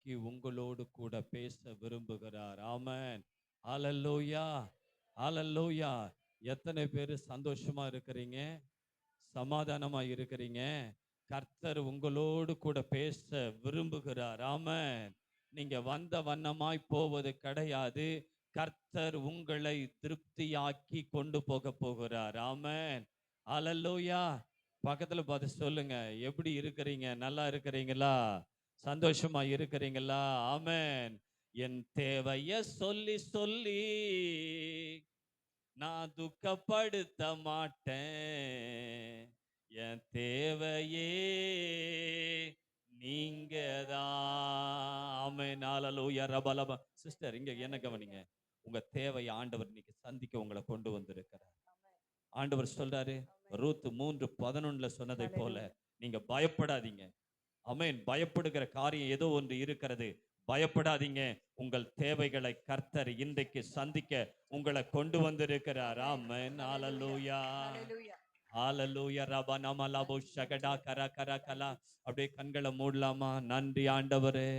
இன்றைக்கு உங்களோடு கூட பேச விரும்புகிறார். ஆமென். ஹalleluya. ஹalleluya. எத்தனை பேர் சந்தோஷமா இருக்கிறீங்க? சமாதானமா இருக்கிறீங்க? கர்த்தர் உங்களோடு கூட பேச விரும்புகிறார். ஆமென். நீங்க வந்த வண்ணமாய் போவது கிடையாது. கர்த்தர் உங்களை திருப்தியாக்கி கொண்டு போக போகிறார். ஆமென். ஹalleluya. பக்கத்துல பார்த்து சொல்லுங்க, எப்படி இருக்கிறீங்க? நல்லா இருக்கிறீங்களா? சந்தோஷமா இருக்கிறீங்களா? ஆமென். என் தேவைய சொல்லி சொல்லி நான் துக்கப்படுத்த மாட்டேன். என் தேவையே நீங்கதான். ஆமென். ஹalleluya. ரபலப. சிஸ்டர் இங்க என்ன கவனிங்க. உங்க தேவையை ஆண்டவர் இன்னைக்கு சந்திக்க உங்களை கொண்டு வந்திருக்கிறார். ஆண்டவர் சொல்றாரு, ரூத் 3:11 சொன்னதை போல நீங்க பயப்படாதீங்க. ஆமென். பயப்படுகிற காரியம் ஏதோ ஒன்று இருக்கிறது. பயப்படாதீங்க. உங்கள் தேவைகளை கர்த்தர் இன்றைக்கு சந்திக்க உங்களை கொண்டு வந்திருக்கிறார். ஆமென். ஹalleluya. ஹalleluya. ரபனம லபோ ஷகடா கர கர கலா. அப்படியே கண்களை மூடலாமா? நன்றி ஆண்டவரே.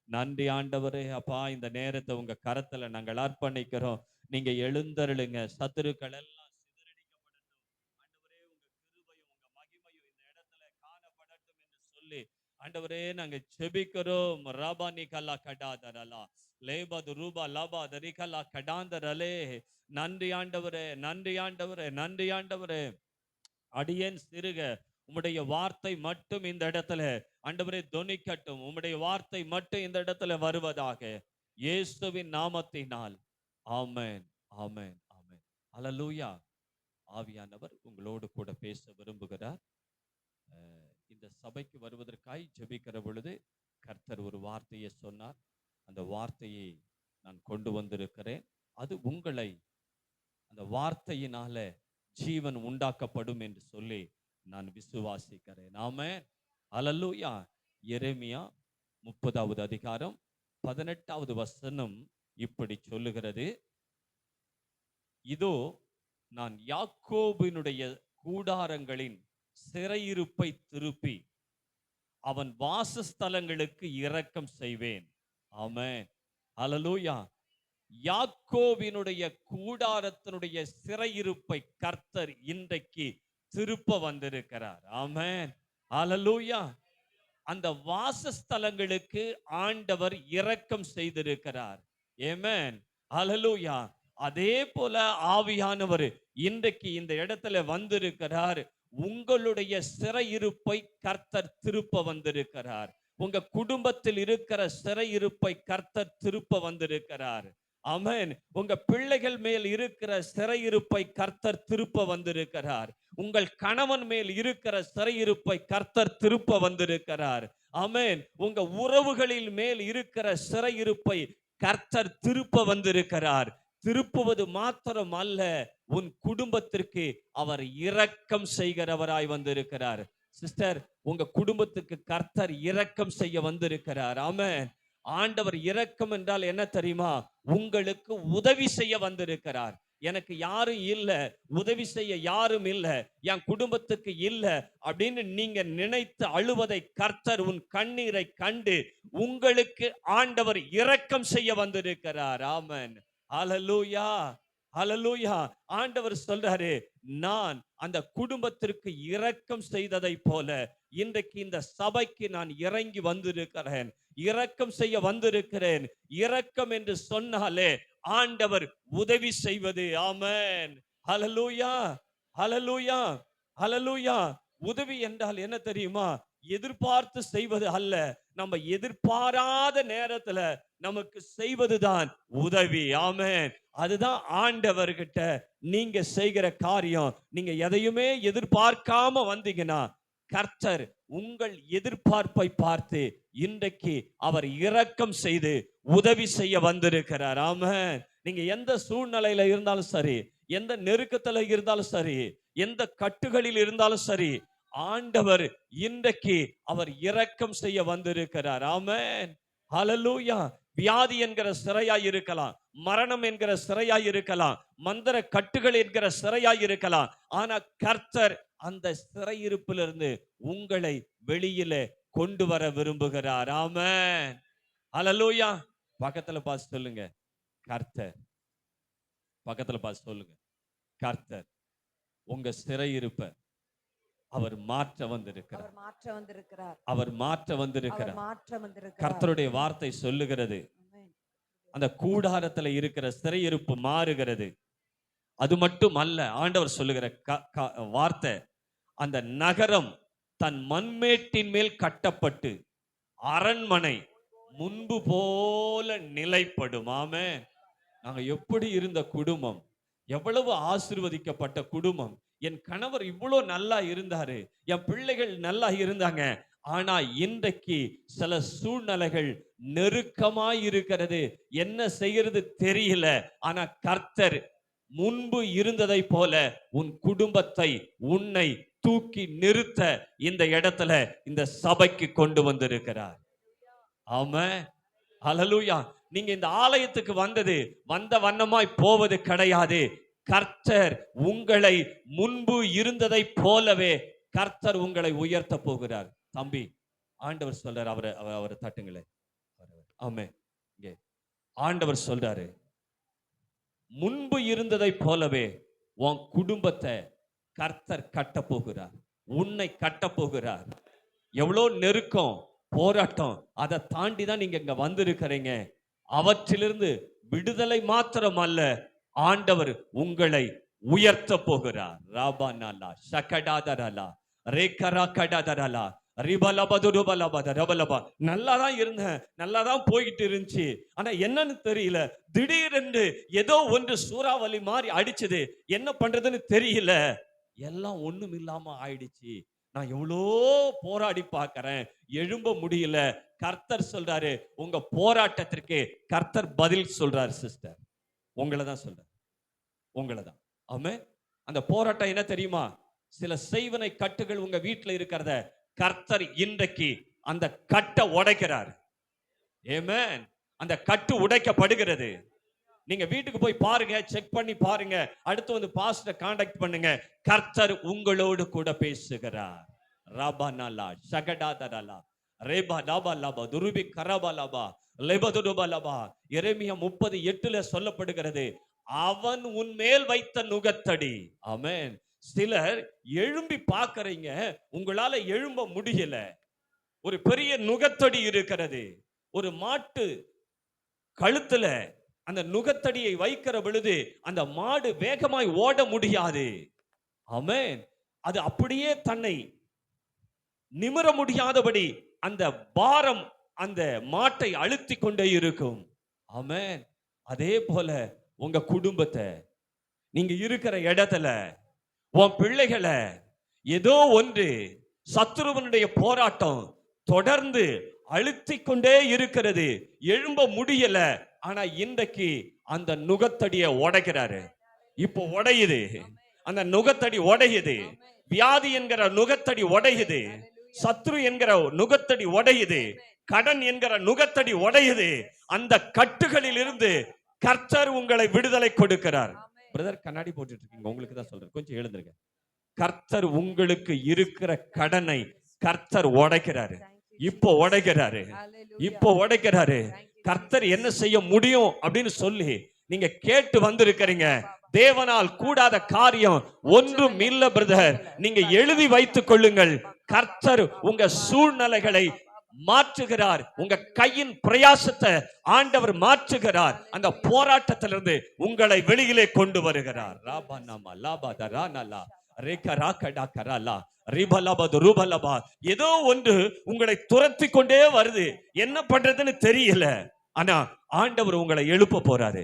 நன்றி ஆண்டவரே. அப்பா, இந்த நேரத்தை உங்க கரத்துல நாங்கள் அர்ப்பணிக்கிறோம். நீங்க எழுந்தருளுங்க. சத்துருக்கள் எல்லாம் சிதறடிக்கப்படட்டும். ஆண்டவரே, உங்க கிருபையும் உங்க மகிமையும் இந்த இடத்துல காணப்படட்டும் என்று சொல்லி ஆண்டவரே நாங்க ஜெபிக்கிறோம். ரபானி கல்லா கடாதரலா லேபது ரூபா லபா தரிகலா கடாந்தரலே. நன்றி ஆண்டவரே. நன்றி ஆண்டவரே. நன்றி ஆண்டவரே. அடியேன் சிறுக உம்முடைய வார்த்தை மட்டும் இந்த இடத்துல ஆண்டவரே தொனிக்கட்டும். உம்முடைய வார்த்தை மட்டும் இந்த இடத்துல வருவதாக, இயேசுவின் நாமத்தினால். ஆமென். ஆமென். ஆமென். ஹalleluya. ஆவியானவர் உங்களோடு கூட பேச விரும்புகிறார். இந்த சபைக்கு வருவதற்காய் ஜெபிக்கிற பொழுது கர்த்தர் ஒரு வார்த்தையை சொன்னார். அந்த வார்த்தையை நான் கொண்டு வந்திருக்கிறேன். அது உங்களை அந்த வார்த்தையினால ஜீவன் உண்டாக்கப்படும் என்று சொல்லி நான் விசுவாசிக்கிறேன். ஆமென். ஹalleluya. எரேமியா 30வது அதிகாரம் 18வது வசனம் இப்படி சொல்லுகிறது. இதோ நான் யாக்கோபினுடைய கூடாரங்களின் சிறையிருப்பை திருப்பி அவன் வாசஸ்தலங்களுக்கு இரக்கம் செய்வேன். ஆமென். ஹalleluya. யாக்கோபினுடைய கூடாரத்தினுடைய சிறையிருப்பை கர்த்தர் இன்றைக்கு திருப்ப வந்திருக்கிறார். ஆமென். ஹalleluya. அந்த வாசஸ்தலங்களுக்கு ஆண்டவர் இரக்கம் செய்திருக்கிறார். ஆமென். ஹalleluya. அதே போல ஆவியானவர் இன்றைக்கு இந்த இடத்துல வந்திருக்கிறார். உங்களுடைய சிறையிருப்பை கர்த்தர் திருப்ப வந்திருக்கிறார். உங்க குடும்பத்தில் இருக்கிற சிறையிருப்பை கர்த்தர் திருப்ப வந்திருக்கிறார். ஆமென். உங்க பிள்ளைகள் மேல் இருக்கிற சிறையிருப்பை கர்த்தர் திருப்ப வந்திருக்கிறார். உங்கள் கணவன் மேல் இருக்கிற சிறையிருப்பை கர்த்தர் திருப்ப வந்திருக்கிறார். ஆமென். உங்க உறவுகளில் மேல் இருக்கிற சிறையிருப்பை கர்த்தர் திருப்ப வந்திருக்கிறார். திருப்புவது மாத்திரம் அல்ல, உன் குடும்பத்திற்கு அவர் இரக்கம் செய்கிறவராய் வந்திருக்கிறார். சிஸ்டர், உங்க குடும்பத்துக்கு கர்த்தர் இரக்கம் செய்ய வந்திருக்கிறார். ஆமென். ஆண்டவர் இரக்கம் என்றால் என்ன தெரியுமா? உங்களுக்கு உதவி செய்ய வந்திருக்கிறார். எனக்கு யாரும் இல்ல, உதவி செய்ய யாரும் இல்ல, என் குடும்பத்துக்கு இல்ல அப்படின்னு நீங்க நினைத்து அழுவதை கர்த்தர் உன் கண்ணீரை கண்டு உங்களுக்கு ஆண்டவர் இரக்கம் செய்ய வந்திருக்கிறார். ஆமென். ஹalleluya. ஹalleluya. ஆண்டவர் சொல்றாரு, நான் அந்த குடும்பத்திற்கு இரக்கம் செய்ததை போல இன்றைக்கு இந்த சபைக்கு நான் இறங்கி வந்திருக்கிறேன். இரக்கம் செய்ய வந்திருக்கிறேன். இரக்கம் என்று சொன்னாலே ஆண்டவர் உதவி செய்வது. ஆமென். ஹalleluya. ஹalleluya. ஹalleluya. உதவி என்றால் என்ன தெரியுமா? எதிர்பார்த்து செய்வது அல்ல. நம்ம எதிர்பாராத நேரத்துல நமக்கு செய்வதுதான் உதவி. ஆமென். அதுதான் ஆண்டவர்கிட்ட நீங்க செய்கிற காரியம். நீங்க எதையுமே எதிர்பார்க்காம வந்தீங்கன்னா கர்த்தர் உங்கள் எதிர்பார்ப்பை பார்த்து இன்றைக்கு அவர் இரக்கம் செய்து உதவி செய்ய வந்திருக்கிறார். ஆமென். நீங்க எந்த சூழ்நிலையில இருந்தாலும் சரி, எந்த நெருக்கத்துல இருந்தாலும் சரி, எந்த கட்டுகளில் இருந்தாலும் சரி, ஆண்டவர் இன்றைக்கு அவர் இரக்கம் செய்ய வந்திருக்கிறார். ஆமென். ஹalleluya. வியாதி என்கிற சிறையாய் இருக்கலாம், மரணம் என்கிற சிறையாய் இருக்கலாம், மந்திர கட்டுகள் என்கிற சிறையாய் இருக்கலாம். ஆனா கர்த்தர் அந்த சிறையிருப்பிலிருந்து உங்களை வெளியில கொண்டு வர விரும்புகிறார். ஆமென். ஹல்லேலூயா. பக்கத்துல பார்த்து சொல்லுங்க, கர்த்தர். பக்கத்துல பார்த்து சொல்லுங்க, கர்த்தர் உங்க சிறையிருப்ப அவர் மாற்ற வந்திருக்கிறார். அவர் மாற்ற வந்திருக்கிறார். அவர் மாற்ற அவர் வந்திருக்கிறார். மாற்ற வந்திருக்கிறார். கர்த்தருடைய வார்த்தை சொல்லுகிறது, ஆமென். அந்த கூடாரத்துல இருக்கிற சிறையிருப்பு மாறுகிறது. அது மட்டும் அல்ல, ஆண்டவர் சொல்லுகிற வார்த்தை, அந்த நகரம் தன் மண்மேட்டின் மேல் கட்டப்பட்டு அரண்மனை முன்பு போல நிலைப்படும். ஆமென். நாங்க எப்படி இருந்த குடும்பம், எவ்வளவு ஆசீர்வதிக்கப்பட்ட குடும்பம். என் கணவர் இவ்வளவு நல்லா இருந்தாரு, என் பிள்ளைகள் நல்லா இருந்தாங்க. ஆனா இன்றைக்கு சில சூழ்நிலைகள் நெருக்கமாய் இருக்கிறது, என்ன செய்யறது தெரியல. ஆனா கர்த்தர் முன்பு இருந்ததை போல உன் குடும்பத்தை, உன்னை தூக்கி நிறுத்த இந்த இடத்துல இந்த சபைக்கு கொண்டு வந்திருக்கிறார். ஆமென். ஹல்லேலூயா. நீங்க இந்த ஆலயத்துக்கு வந்தது வந்த வண்ணமாய் போவது கிடையாது. கர்த்தர் உங்களை முன்பு இருந்ததை போலவே கர்த்தர் உங்களை உயர்த்த போகிறார். தம்பி, ஆண்டவர் சொல்றார், அவரை தட்டுங்களே. ஆமென். இங்கே ஆண்டவர் சொல்றாரு, முன்பு இருந்ததை போலவே உன் குடும்பத்தை கர்த்தர் கட்ட போகிறார், உன்னை கட்ட போகிறார். எவ்வளோ நெருக்கம், போராட்டம், அதை தாண்டி தான் நீங்க இங்க வந்திருக்கிறீங்க. அவற்றிலிருந்து விடுதலை மாத்திரம் அல்ல, ஆண்டவர் உங்களை உயர்த்த போகிறார். ராபா நாலா ஷகடாதரலா ரேகரா கடதரலா ரிபலபதுருபலபத. நல்லாதான் இருந்தேன், நல்லாதான் போயிட்டு இருந்துச்சு. ஆனா என்னன்னு தெரியல, திடீரென்று ஏதோ ஒன்று சூறாவளி மாதிரி அடிச்சது, என்ன பண்றதுன்னு தெரியல, எல்லாம் ஒண்ணும் இல்லாம ஆயிடுச்சு. நான் எவ்வளோ போராடி பார்க்கிறேன், எழும்ப முடியல. கர்த்தர் சொல்றாரு, உங்க போராட்டத்திற்கு கர்த்தர் பதில் சொல்றாரு. சிஸ்டர், உங்களை தான் சொல்றாரு, உங்களை தான். ஆமென். அந்த போராட்டம் என்ன தெரியுமா? சில செய்வனை கட்டுகள் உங்க வீட்டுல இருக்கிறத கர்த்தர் இன்றைக்கு அந்த கட்டை உடைக்கிறார். ஆமென். அந்த கட்டு உடைக்கப்படுகிறது. நீங்க வீட்டுக்கு போய் பாருங்க, செக் பண்ணி பாருங்க. அடுத்து வந்து பாஸ்டரை காண்டாக்ட் பண்ணுங்க. கர்த்தர் உங்களோடு கூட பேசுகிறார். ராபானாலா ஷகடாதரலா ரேபா லாபா லாபா துருபி கரபா லாபா லெபதுருபா லாபா. எரேமியா 30:8 சொல்லப்படுகிறது, அவன் உன் மேல் வைத்த நுகத்தடி. ஆமென். சிலர் எழும்பி பார்க்கறீங்க, உங்களால எழும்ப முடியல. ஒரு பெரிய நுகத்தடி இருக்கிறது. ஒரு மாட்டு கழுத்துல அந்த நுகத்தடியை வைக்கிற பொழுது அந்த மாடு வேகமாய் ஓட முடியாது. ஆமென். அது அப்படியே தன்னை நிமிர முடியாதபடி அந்த பாரம் அந்த மாட்டை அழுத்தி கொண்டே இருக்கும். ஆமென். அதே போல உங்க குடும்பத்தை, நீங்க இருக்கிற இடத்துல உன் பிள்ளைகளை ஏதோ ஒன்று சத்துருவனுடைய போராட்டம் தொடர்ந்து அழுத்தி கொண்டே இருக்கிறது, எழும்ப முடியல. ஆனா இன்றைக்கு அந்த நுகத்தடியை உடைக்கிறாரு. இப்போ உடையுது, அந்த நுகத்தடி உடையுது. வியாதி என்கிற நுகத்தடி உடையுது, சத்ரு என்கிற நுகத்தடி உடையுது, கடன் என்கிற நுகத்தடி உடையுது. அந்த கட்டுகளில் இருந்து கர்த்தர் உங்களை விடுதலை கொடுக்கிறார். பிரதர், கண்ணாடி போட்டுட்டு இருக்கீங்க, உங்களுக்கு தான் சொல்றேன், கொஞ்சம் எழுந்திருங்க. கர்த்தர் உங்களுக்கு இருக்கிற கடனை கர்த்தர் உடைக்கிறாரு. இப்போ உடைக்கிறாரு, இப்போ உடைக்கிறாரு. கர்த்தர் என்ன செய்ய முடியும் அப்படின்னு சொல்லி நீங்க கேட்டு வந்திருக்கிறீங்க. தேவனால் கூடாத காரியம் ஒன்றும் இல்ல பிரதர். நீங்க எழுதி வைத்துக் கொள்ளுங்கள். கர்த்தர் உங்க சூழ்நிலைகளை மாற்றுகிறார். உங்க கையின் பிரயாசத்தை ஆண்டவர் மாற்றுகிறார். அந்த போராட்டத்திலிருந்து உங்களை வெளியிலே கொண்டு வருகிறார். ஏதோ ஒன்று உங்களை துரத்தி கொண்டே வருது, என்ன பண்றதுன்னு தெரியல. ஆனா ஆண்டவர் உங்களை எழுப்ப போறாரு.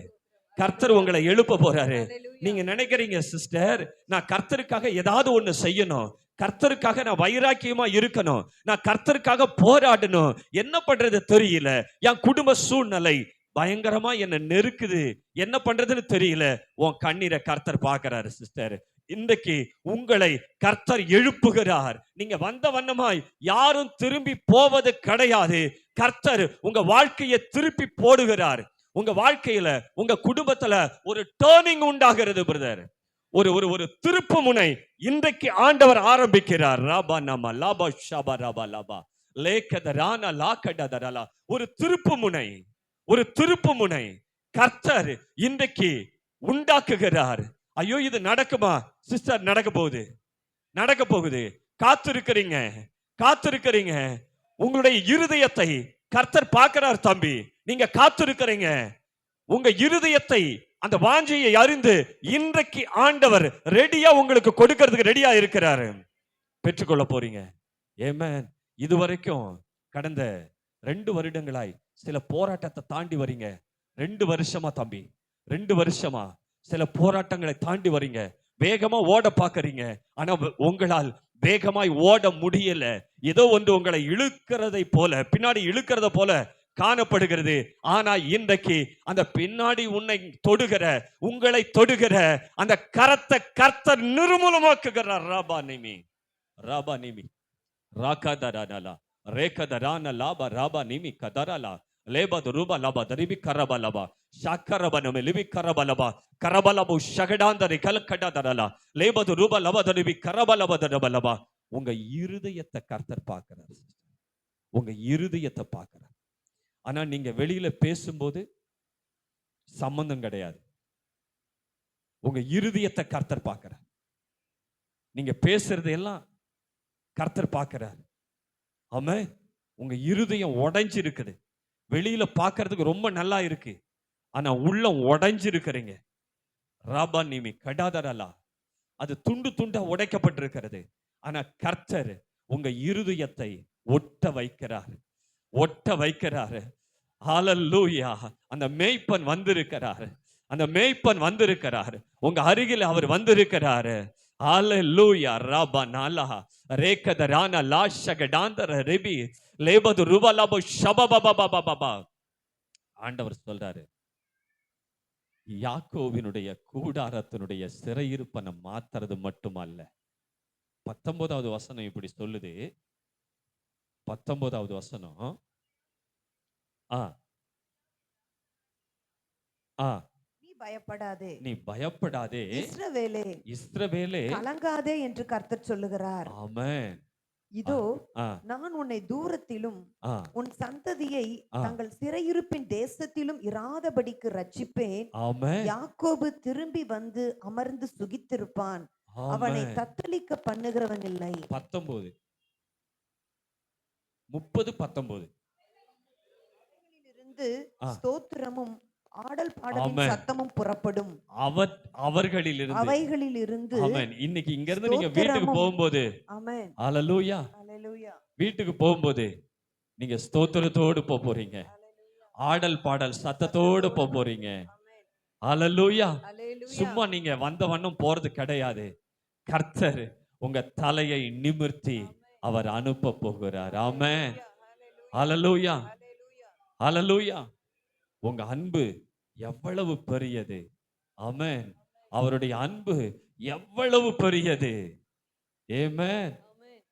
கர்த்தர் உங்களை எழுப்ப போறாரு. நீங்க நினைக்கிறீங்க, சிஸ்டர், நான் கர்த்தருக்காக ஏதாவது ஒண்ணு செய்யணும், கர்த்தருக்காக நான் வைராக்கியமா இருக்கணும், நான் கர்த்தருக்காக போராடணும், என்ன பண்றது தெரியல, என் குடும்ப சூழ்நிலை பயங்கரமா என்ன நெருக்குது, என்ன பண்றதுன்னு தெரியல. உன் கண்ணீரை கர்த்தர் பார்க்கிறாரு. சிஸ்டர், இன்றைக்கு உங்களை கர்த்தர் எழுப்புகிறார். நீங்க வந்த வண்ணமாய் யாரும் திரும்பி போவது கிடையாது. கர்த்தர் உங்க வாழ்க்கையை திருப்பி போடுகிறார். உங்க வாழ்க்கையில, உங்க குடும்பத்துல ஒரு டர்னிங் உண்டாகிறது பிரதர். ஒரு ஒரு ஒரு திருப்பு முனை இன்றைக்கு ஆண்டவர் ஆரம்பிக்கிறார். ராபா நாமா லாபா ஷாபா ராபா லாபா லேக்கதரான லாக்கடதரலா. ஒரு திருப்பு முனை, ஒரு திருப்பு முனை கர்த்தர் இன்றைக்கு உண்டாக்குகிறார். ஐயோ, இது நடக்குமா சிஸ்டர்? நடக்க போகுது, நடக்க போகுது. காத்திருக்கிறீங்க, காத்திருக்கிறீங்க. உங்களுடைய இருதயத்தை கர்த்தர் பார்க்கிறார் தம்பி. நீங்க காத்திருக்கிறீங்க. உங்க இருதயத்தை, அந்த வாஞ்சையை அறிந்து இன்றைக்கு ஆண்டவர் ரெடியா உங்களுக்கு கொடுக்கிறதுக்கு ரெடியா இருக்கிறாரு. பெற்றுக்கொள்ள போறீங்க. ஆமென். இதுவரைக்கும் கடந்த 2 வருடங்களாய் சில போராட்டத்தை தாண்டி வரீங்க. 2 வருஷமா தம்பி, 2 வருஷமா சில போராட்டங்களை தாண்டி வரீங்க. வேகமா ஓட பாக்குறீங்க. ஆனா உங்களால் வேகமாய் ஓட முடியல. ஏதோ ஒன்று உங்களை இழுக்கிறதை போல, பின்னாடி இழுக்கிறத போல காணப்படுகிறது. ஆனா இன்றைக்கு அந்த பின்னாடி உன்னை தொடுகிற, உங்களை தொடுகிற அந்த கரத்தை கர்த்தர் நிர்மூலமாக்குகிறார். ராபா நிமி, ராபா நிமி, ராகதரனலா, ரேகதரான லாபா, ராபா நிமி கதரலா, லேபது ரூபா லாபா தரிபி கரபலபா, ஷக்கரபனமே லிபி கரபலபா, கரபலபு ஷகடாந்தரி கலக்கடதரலா, லேபது ரூபா லபா தரிபி கரபலபதரபலபா. உங்க இருதயத்தை கர்த்தர் பார்க்கிறார். உங்க இருதயத்தை பார்க்கிறார். ஆனா நீங்க வெளியில பேசும்போது சம்பந்தம் கிடையாது. உங்க இருதயத்தை கர்த்தர் பார்க்கிறார். நீங்க பேசுறது எல்லாம் கர்த்தர் பார்க்கிறார். ஆமென். உங்க இருதயம் உடைஞ்சு இருக்குது. வெளியில பார்க்கிறதுக்கு ரொம்ப நல்லா இருக்கு, ஆனா உள்ளம் உடைஞ்சு இருக்கிறீங்க. ராபா நிமி கடாதரலா, அது துண்டு துண்டா உடைக்கப்பட்டிருக்கிறது. ஆனா கர்த்தர் உங்க இருதயத்தை ஒட்ட வைக்கிறார், ஒட்ட வைக்கிறாரு. ஹல்லேலூயா. அந்த மேய்ப்பன் வந்திருக்கிறாரு, அந்த மேய்ப்பன் வந்திருக்கிறாரு. உங்க அருகில் அவர் வந்திருக்கிறாரு. ஹல்லேலூயா. ராபா நாலா ரேகதரான லாஷகடாந்தர ரெபி லேபது ருபலபு ஷபபபபபபபா. ஆண்டவர் சொல்றாரு, யாக்கோவினுடைய கூடாரத்தினுடைய சிறையிருப்பனை மாத்துறது மட்டுமல்ல. 19வது வசனம் இப்படி சொல்லுது. 19வது வசனம், நீ பயப்படாதே, நீ பயப்படாதே இஸ்ரவேலே, இஸ்ரவேலே கலங்காதே என்று கர்த்தர் சொல்லுகிறார். ஆமென். இதோ நான் உன்னை தூரத்திலும் உன் சந்ததியை தங்கள் சிறையிருப்பின் தேசத்திலும் இராதபடிக்கு ரட்சிப்பேன். ஆமென். யாக்கோபு திரும்பி வந்து அமர்ந்து சுகித்திருப்பான், அவனை தத்தளிக்க பண்ணுகிறவன் இல்லை. 19 30 19 இருந்து ஸ்தோத்திரமும் ஆடல் பாடலின் சத்தமும் புறப்படும். அவர்களிலிருந்து, அவைகளிலிருந்து. ஆமென். இன்னைக்கு இங்க இருந்து நீங்க வீட்டுக்கு போகும்போது, ஆமென், ஹல்லேலூயா, ஹல்லேலூயா, வீட்டுக்கு போகும்போது நீங்க ஸ்தோத்திரத்தோடு போறீங்க, ஆடல் பாடல் சத்தத்தோடு போறீங்க. ஹல்லேலூயா. சும்மா நீங்க வந்த வண்ணம் போறது கிடையாது. கர்த்தர் உங்க தலையை நிமிர்த்தி அவர் அனுப்ப போகிறார். ஆமென். ஹல்லேலூயா, ஹல்லேலூயா. உங்க அன்பு எவ்வளவு பெரியது. ஆமென். அவருடைய அன்பு எவ்வளவு பெரியது. ஆமென்.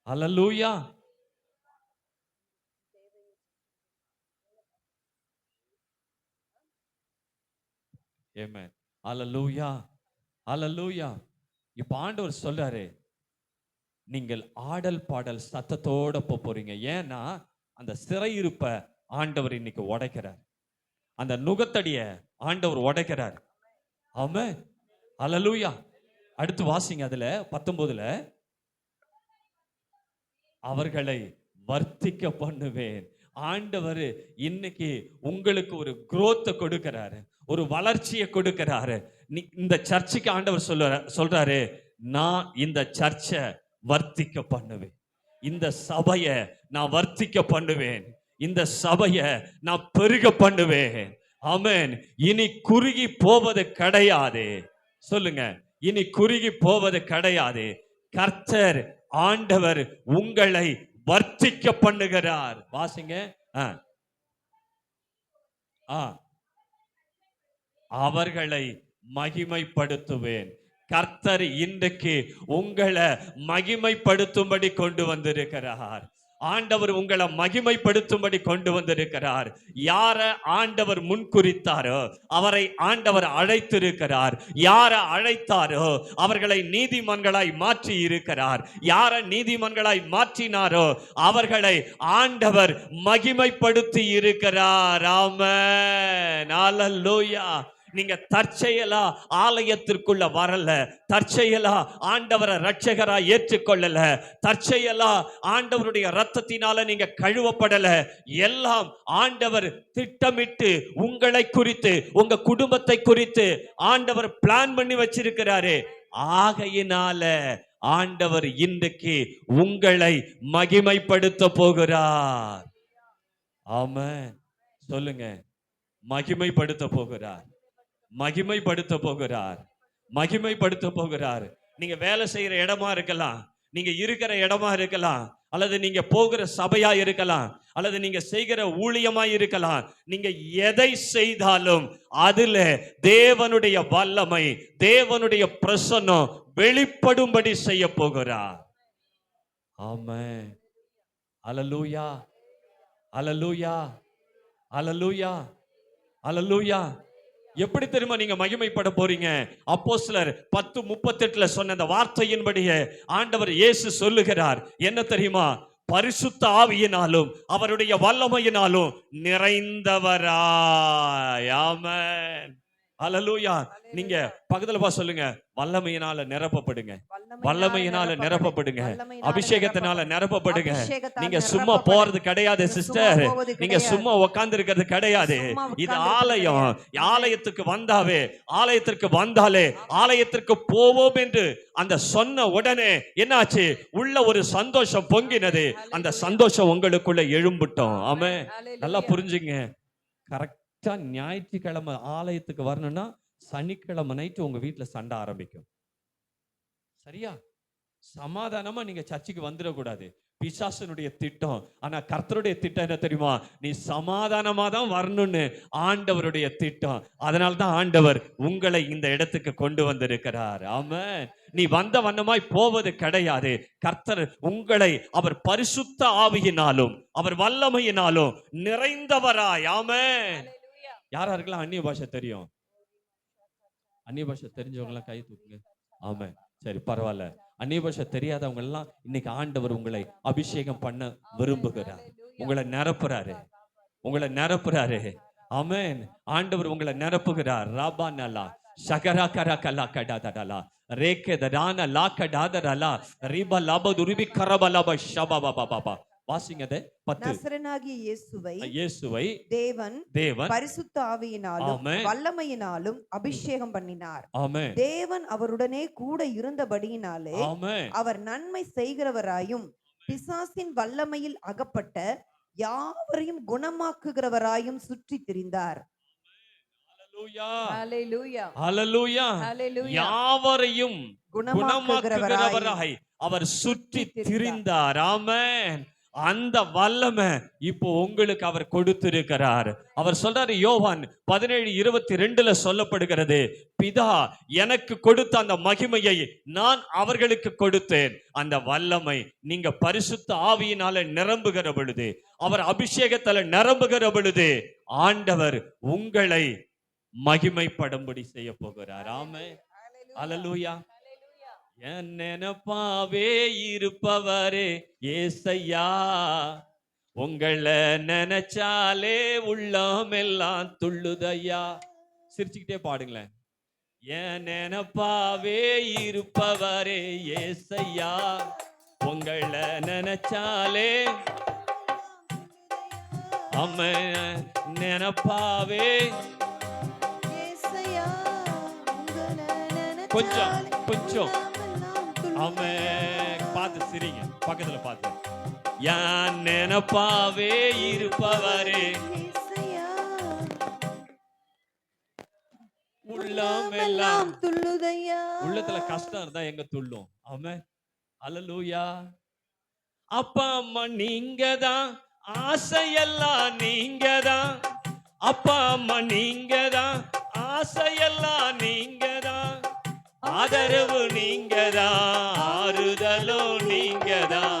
ஹல்லேலூயா. ஆமென். ஹல்லேலூயா, ஹல்லேலூயா. இப்ப ஆண்டவர் சொல்றாரு, நீங்கள் ஆடல் பாடல் சத்தத்தோட போறீங்க. ஏன்னா அந்த சிறையிருப்ப ஆண்டவர் இன்னைக்கு உடைக்கிறார். அந்த நுகத்தடிய ஆண்டவர் உடைக்கிறார். ஆமென். ஹல்லேலூயா. அடுத்து வாசிங்க. அதுல 19ல, அவர்களை வர்த்திக்க பண்ணுவேன். ஆண்டவர் இன்னைக்கு உங்களுக்கு ஒரு growth கொடுக்கிறாரு, ஒரு வளர்ச்சியை கொடுக்கிறாரு. இந்த சர்ச்சுக்கு ஆண்டவர் சொல்றாரு, நான் இந்த சர்ச்சை வர்த்திக்க பண்ணுவேன், இந்த சபையை நான் வர்த்திக்க பண்ணுவேன், இந்த சபையை நான் பெருக பண்ணுவேன். ஆமென். இனி குறுகி போவது கிடையாது. சொல்லுங்க, இனி குறுகி போவது கிடையாது. கர்த்தர் ஆண்டவர் உங்களை வர்த்திக்க பண்ணுகிறார். வாசிங்க. அவர்களை மகிமைப்படுத்துவேன். கர்த்தர் இன்றைக்கு உங்களை மகிமைப்படுத்தும்படி கொண்டு வந்திருக்கிறார். ஆண்டவர் உங்களை மகிமைப்படுத்தும்படி கொண்டு வந்திருக்கிறார். யார ஆண்டவர் முன்குறித்தாரோ அவரை ஆண்டவர் அழைத்திருக்கிறார். யார அழைத்தாரோ அவர்களை நீதிமான்களாய் மாற்றி இருக்கிறார். யார நீதிமான்களாய் மாற்றினாரோ அவர்களை ஆண்டவர் மகிமைப்படுத்தி இருக்கிறார். ஆமென், ஹல்லேலூயா. நீங்க தற்செயலா ஆலயத்திற்குள்ள வரல, தற்செயலா ஆண்டவரை ரட்சகரா ஏற்றுக்கொள்ளல, தற்செயலா ஆண்டவருடைய இரத்தத்தினால நீங்க கழுவப்படல. எல்லாம் ஆண்டவர் திட்டமிட்டு உங்களை குறித்து உங்க குடும்பத்தை குறித்து ஆண்டவர் பிளான் பண்ணி வச்சிருக்கிறாரு. ஆகையினால ஆண்டவர் இன்றைக்கு உங்களை மகிமைப்படுத்த போகிறார். ஆமென், சொல்லுங்க. மகிமைப்படுத்த போகிறார், மகிமைப்படுத்த போகிறார், மகிமைப்படுத்த போகிறார். நீங்க வேலை செய்யற இடமா இருக்கலாம், நீங்க இருக்கிற இடமா இருக்கலாம், அல்லது நீங்க போகிற சபையா இருக்கலாம், அல்லது நீங்க செய்கிற ஊழியமா இருக்கலாம். நீங்க எதை செய்தாலும் அதுல தேவனுடைய வல்லமை, தேவனுடைய பிரசன்னம் வெளிப்படும்படி செய்ய போகிறார். ஆமென், ஹல்லேலூயா, ஹல்லேலூயா, ஹல்லேலூயா, ஹல்லேலூயா. எப்படி தெரியுமா நீங்க மகிமைப்பட போறீங்க? அப்போஸ்தலர் 10:38 சொன்ன அந்த வார்த்தையின்படியே ஆண்டவர் இயேசு சொல்லுகிறார். என்ன தெரியுமா? பரிசுத்த ஆவியினாலும் அவருடைய வல்லமையினாலும் நிறைந்தவராய். ஆமென், ஹல்லேலூயா. நீங்க பக்கத்துல சொல்லுங்க, வல்லமையினால நிரப்பப்படுங்க, வல்லமையினால நிரப்பப்படுங்க, அபிஷேகத்தினால நிரப்பப்படுங்க. நீங்க சும்மா போறது கிடையாது சிஸ்டர், நீங்க சும்மா உட்கார்ந்து இருக்கிறது கிடையாது. இது ஆலயம். ஆலயத்துக்கு வந்தாலே ஆலயத்திற்கு போவோம் என்று அந்த சொன்ன உடனே என்னாச்சு? உள்ள ஒரு சந்தோஷம் பொங்கினது. அந்த சந்தோஷம் உங்களுக்குள்ள எழும்புட்டோம். ஆமென், நல்லா புரிஞ்சுங்க. கரெக்டா ஞாயிற்றுக்கிழமை ஆலயத்துக்கு வரணும்னா சனிக்கிழமை நைட்டு உங்க வீட்டுல சண்டை ஆரம்பிக்கும். சரியா? சமாதானமா நீங்க சர்ச்சுக்கு வந்துடக்கூடாது. பிசாசனுடைய திட்டம். ஆனா கர்த்தருடைய திட்டம் என்ன தெரியுமா? நீ சமாதானமா தான் வரணும்னு ஆண்டவருடைய திட்டம். அதனால தான் ஆண்டவர் உங்களை இந்த இடத்துக்கு கொண்டு வந்திருக்கிறார். ஆமென். நீ வந்த வண்ணமாய் போவது கிடையாது. கர்த்தர் உங்களை அவர் பரிசுத்த ஆவியினாலும் அவர் வல்லமையினாலும் நிறைந்தவராய். ஆமென். யாராருக்கெல்லாம் அந்நிய பாஷை தெரியும்? அந்நிய பாஷை தெரிஞ்சவங்க எல்லாம் கை தூக்குங்க. ஆமென், சரி, பரவாயில்ல. அந்நிய பாஷை தெரியாதவங்க எல்லாம் இன்னைக்கு ஆண்டவர் உங்களை அபிஷேகம் பண்ண விரும்புகிறார். உங்களை நிரப்புறாரு, உங்களை நிரப்புறாரு. ஆமென். ஆண்டவர் உங்களை நிரப்புகிறார். ராபா நலா ஷகரா கரா கலா கடாதடலா ரேகே தடான லா கடாதடலா ரிபா லாப துரிபி கரபலப ஷபபா பாபா. வாசிங்க அது 10. நசரேயனாகிய இயேசுவை தேவன் பரிசுத்த ஆவியினாலும் வல்லமையினாலும் அபிஷேகம் பண்ணினார். ஆமென். தேவன் அவருடனே கூட இருந்தபடியினாலே அவர் நன்மை செய்கிறவராயும் பிசாசின் வல்லமையில் அகப்பட்ட யாவரையும் குணமாக்குகிறவராயும் சுற்றி திரிந்தார். ஹல்லேலூயா, ஹல்லேலூயா, ஹல்லேலூயா. யாவரையும் குணமாக்குகிறவராய் அவர் சுற்றி திரிந்தார். ஆமென். அந்த வல்லமை இப்போ உங்களுக்கு அவர் கொடுத்திருக்கிறார். அவர் சொல்றாரு, யோவான் 17:22 சொல்லப்படுகிறது, பிதா எனக்கு கொடுத்த அந்த மகிமையை நான் அவர்களுக்கு கொடுத்தேன். அந்த வல்லமை நீங்க பரிசுத்த ஆவியினால நிரம்புகிற பொழுது, அவர் அபிஷேகத்தால நிரம்புகிற பொழுது ஆண்டவர் உங்களை மகிமைப்படும்படி செய்ய போகிறார். ஆமென், ஹல்லேலூயா. என் நினைப்பாவே இருப்பவரே ஏசையா, உங்களை நினைச்சாலே உள்ளம் எல்லாம் துள்ளுதையா. சிரிச்சுக்கிட்டே பாடுங்களேன். என் நினைப்பாவே இருப்பவரே ஏசையா, உங்களை நினைச்சாலே அம்மா நினைப்பாவே. கொஞ்சம் கொஞ்சம் ஆமென். பார்த்து சிரிங்க, பக்கத்துல பார்த்து. என் நினைப்பாவே இருப்பவரே உள்ளம் எல்லாம் துள்ளுதையா. உள்ளத்துல கஷ்டம் இருந்தா எங்க துள்ளும்? ஆமென், ஹல்லேலூயா. அப்பா அம்மா நீங்க தான், ஆசையெல்லாம் நீங்க தான். அப்பா அம்மா நீங்க தான், ஆசையெல்லாம் நீங்க தான். ஆதரவு நீங்க தான், ஆறுதலும் நீங்க தான்.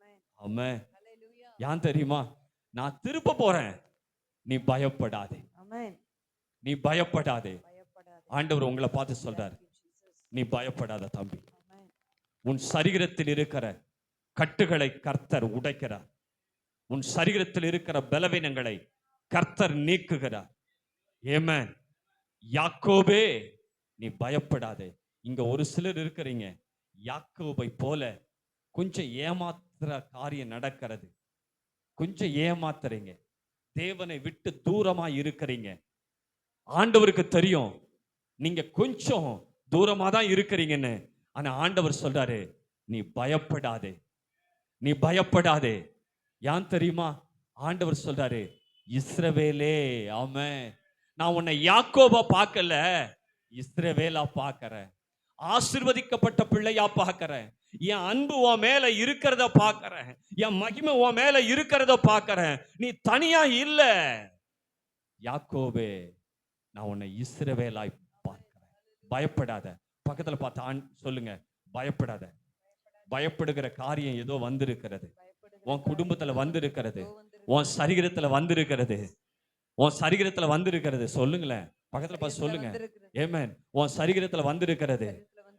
ஆமென். ஏன் தெரியுமா? நான் திருப்ப போறேன், நீ பயப்படாதே, ஆமென். நீ பயப்படாதே. பயப்படாதே. ஆண்டவர் உங்களை பார்த்து சொல்றாரு, நீ பயப்படாத தம்பி. ஆமென். உன் சரீரத்தில் இருக்கிற கட்டுகளை கர்த்தர் உடைக்கிறார். உன் சரீரத்தில் இருக்கிற பலவீனங்களை கர்த்தர் நீக்குகிறார். ஆமென். யாக்கோபே, நீ பயப்படாதே. இங்க ஒரு சிலர் இருக்கிறீங்க, யாக்கோபை போல கொஞ்சம் ஏமாத்துற காரியம் நடக்கிறது. கொஞ்சம் ஏமாத்துறீங்க, தேவனை விட்டு தூரமா இருக்கிறீங்க. ஆண்டவருக்கு தெரியும் நீங்க கொஞ்சம் தூரமா தான் இருக்கிறீங்கன்னு. ஆனா ஆண்டவர் சொல்றாரு, நீ பயப்படாதே, நீ பயப்படாதே. ஏன் தெரியுமா? ஆண்டவர் சொல்றாரு, இஸ்ரவேலே, ஆமென், நான் உன்னை யாக்கோபா பார்க்கல, இஸ்ரவேலா பார்க்கிறேன். ஆசீர்வதிக்கப்பட்ட பிள்ளையா பார்க்கிறேன். என் அன்பு உன் மேல இருக்கிறத பார்க்கிறேன். என் மகிமை உன் மேல இருக்கிறத பார்க்கிறேன். நீ தனியா இல்ல யாக்கோபே, நான் உன்னை இஸ்ரவேலாய் பார்க்கிறேன். பயப்படாத. பக்கத்துல பார்த்து சொல்லுங்க, பயப்படாத. பயப்படுகிற காரியம் ஏதோ வந்திருக்கிறது, உன் குடும்பத்துல வந்திருக்கிறது, உன் சரீரத்துல வந்திருக்கிறது, உன் சரீரத்துல வந்திருக்கிறது. சொல்லுங்களேன், பக்கத்துல பார்த்து சொல்லுங்க, ஆமென். உன் சரீரத்துல வந்திருக்கிறது.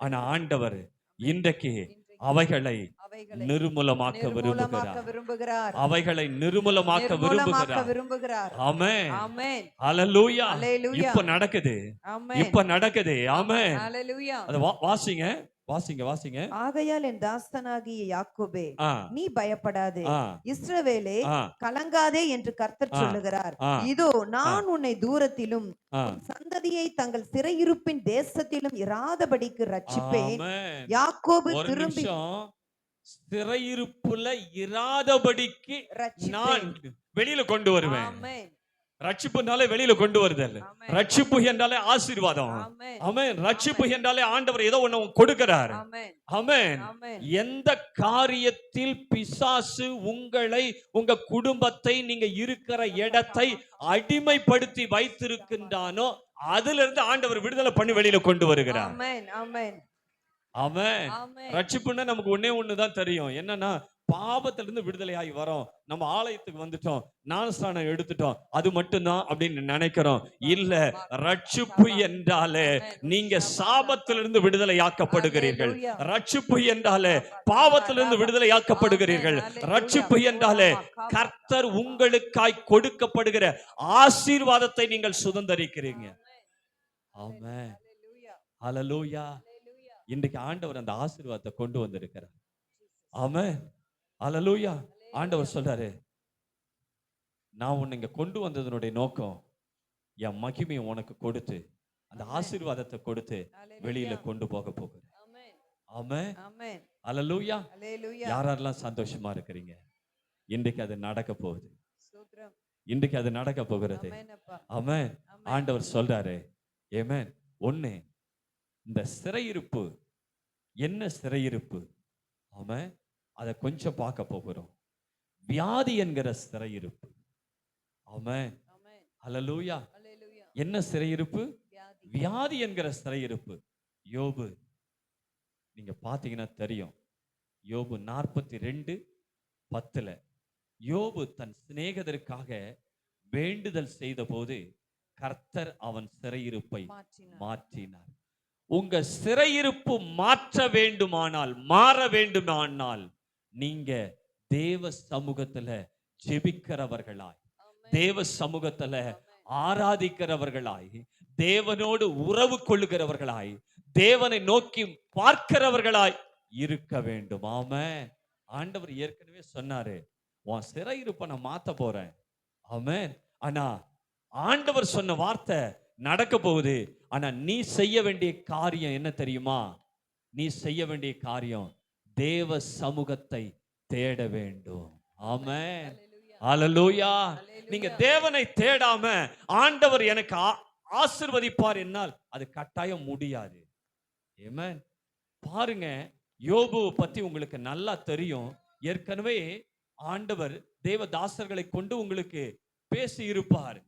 ஆனா ஆண்டவர் இன்றைக்கு அவைகளை நிர்மூலமாக்க விரும்புகிறார். அவைகளை நிர்மூலமாக்க விரும்புகிறார். ஆமென். ஆமென். ஹல்லேலூயா. ஹல்லேலூயா. இப்ப நடக்குது, ஆமென். இப்ப நடக்குது. ஆமென். ஹல்லேலூயா. அத வாசிங்க, வாசிங்க, வாசிங்க. ஆகையால் என் தாசனாகிய யாக்கோபே, ஆ, நீ பயப்படாதே, ஆ, இஸ்ரவேலே ஆ, கலங்காதே என்று கர்த்தர் ஆ, சொல்லுகிறார். ஆ, இதோ நான் உன்னை தூரத்திலும் ஆ. உன் சந்ததியை தங்கள் சிறையிருப்பின் தேசத்திலும் இராதபடிக்கு ரட்சிப்பேன். ஆமென். யாக்கோபு ஒரு திரும்பி நிமிஷம். சிறையிருப்புல இராதபடிக்கு நான் ரட்சிப்பேன். வெளியில கொண்டு வருவேன். ஆமென். ரட்சிப்புனாலே வெளியில கொண்டு வருதல். ஆமென். ரட்சிப்பு என்றாலே ஆசீர்வாதம். ஆமென். ஆமென். ரட்சிப்பு என்றாலே ஆண்டவர் ஏதோ ஒண்ணு கொடுக்கிறார். ஆமென். ஆமென். ஆமென். எந்த காரியத்தில் பிசாசு உங்களை, உங்க குடும்பத்தை, நீங்க இருக்கிற இடத்தை அடிமைப்படுத்தி வைத்திருக்கின்றானோ அதிலிருந்து ஆண்டவர் விடுதலை பண்ணி வெளியில கொண்டு வருகிறார். ஆமென். ஆமென். ஆமென். ஆமென். ரட்சிப்புன்னா நமக்கு ஒண்ணே ஒண்ணுதான் தெரியும், என்னன்னா பாவத்திலிருந்து விடுதலையாகி வரோம், நம்ம ஆலயத்துக்கு வந்துட்டோம், ஞானஸ்நானம் எடுத்துட்டோம், அது மட்டும்தான் அப்படின்னு நினைக்கிறோம். இல்ல, ரட்சிப்பு என்றாலே நீங்க சாபத்திலிருந்து விடுதலையாக்கப்படுகிறீர்கள். ரட்சிப்பு என்றாலே பாவத்திலிருந்து விடுதலையாக்கப்படுகிறீர்கள். ரட்சிப்பு என்றாலே கர்த்தர் உங்களுக்காய் கொடுக்கப்படுகிற ஆசீர்வாதத்தை நீங்கள் சுதந்தரிக்கிறீங்க. ஆமென். ஹல்லேலூயா. இன்றைக்கு ஆண்டவர் அந்த ஆசீர்வாதத்தை கொண்டு வந்திருக்கிறார். ஆமென். ஹல்லேலூயா. ஆண்டவர் சொல்றாரு, நான் உன்னை இங்க கொண்டு வந்ததனுடைய நோக்கம் என் மகிமையை உனக்கு கொடுத்து அந்த ஆசீர்வாதத்தை கொடுத்து வெளியில கொண்டு போக போகிறேன். ஆமென். ஆமென். ஹல்லேலூயா. ஹல்லேலூயா. யாரெல்லாம் சந்தோஷமா இருக்கிறீங்க? இன்றைக்கு அது நடக்க போகுது. ஸ்தோத்திரம். இன்றைக்கு அது நடக்க போகிறது. ஆமென் அப்பா. ஆமென். ஆமென். ஆண்டவர் சொல்றாரு, ஆமென். ஒண்ணு, இந்த சிறையிருப்பு என்ன சிறையிருப்பு? ஆமென். அதை கொஞ்சம் பார்க்க போகிறோம். வியாதி என்கிற சிறையிருப்பு. ஆமென். ஆமென். ஹல்லேலூயா. ஹல்லேலூயா. என்ன சிறையிருப்பு? வியாதி. வியாதி என்கிற சிறையிருப்பு. யோபு நீங்க பாத்தீங்கன்னா தெரியும். யோபு 42:10 யோபு தன் சிநேகிதருக்காக வேண்டுதல் செய்த போது கர்த்தர் அவன் சிறையிருப்பை மாற்றினார். உங்க சிறையிருப்பு மாற்ற வேண்டுமானால், மாற வேண்டுமானால், நீங்க தேவ சமூகத்துல ஜெபிக்கிறவர்களாய், தேவ சமூகத்துல ஆராதிக்கிறவர்களாய், தேவனோடு உறவு கொள்ளுகிறவர்களாய், தேவனை நோக்கி பார்க்கிறவர்களாய் இருக்க வேண்டும். ஆமென். ஆண்டவர் ஏற்கனவே சொன்னாரு, உன் சிறையிருப்பை நான் மாத்த போறேன். ஆமென். ஆனா ஆண்டவர் சொன்ன வார்த்தை நடக்க போகுது. ஆனா நீ செய்ய வேண்டிய காரியம் என்ன தெரியுமா? நீ செய்ய வேண்டிய காரியம் தேவ சமூகத்தை தேட வேண்டும். ஆமென். ஹல்லேலூயா. நீங்க தேவனை தேடாம ஆண்டவர் எனக்கு ஆசீர்வதிப்பார் என்னால் அது கட்டாயம் முடியாது. ஆமென். பாருங்க, யோபுவை பத்தி உங்களுக்கு நல்லா தெரியும். ஏற்கனவே ஆண்டவர் தேவதாசர்களை கொண்டு உங்களுக்கு பேசி இருப்பார்.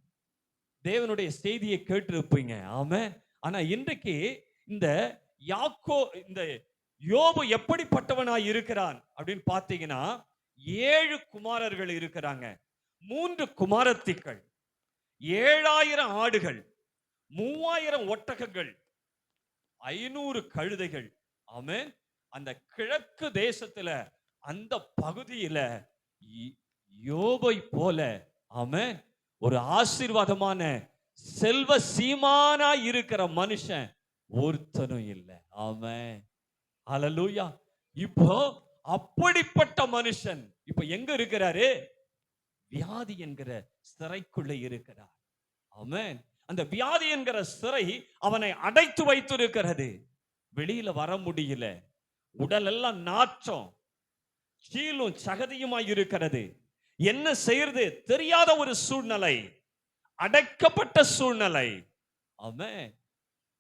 தேவனுடைய செய்தியை கேட்டு இருப்பீங்க. ஆமென். ஆனா இன்றைக்கு இந்த யோபு எப்படிப்பட்டவனாய் இருக்கிறான் அப்படின்னு பார்த்தீங்கன்னா, 7 குமாரர்கள் இருக்கிறாங்க, 3 குமாரத்திகள், 7,000 ஆடுகள், 3,000 ஒட்டகங்கள், 500 கழுதைகள். ஆமென். அந்த கிழக்கு தேசத்துல, அந்த பகுதியில யோபை போல, ஆமென், ஒரு ஆசீர்வாதமான செல்வ சீமானா இருக்கிற மனுஷன் ஒருத்தனும் இல்லை. ஆமென். ஹல்லேலூயா. இப்போ அப்படிப்பட்ட மனுஷன் இப்ப எங்க இருக்கிறாரு? வியாதி என்கிற சிறைக்குள்ள இருக்கிறார். ஆமென். அந்த வியாதி என்கிற சிறை அவனை அடைத்து வைத்திருக்கிறது. வெளியில வர முடியல. உடல் எல்லாம் நாற்றம், சீலும் சகதியுமாய் இருக்கிறது. என்ன செய்யறது தெரியாத ஒரு சூழ்நிலை, அடைக்கப்பட்ட சூழ்நிலை. ஆமென்.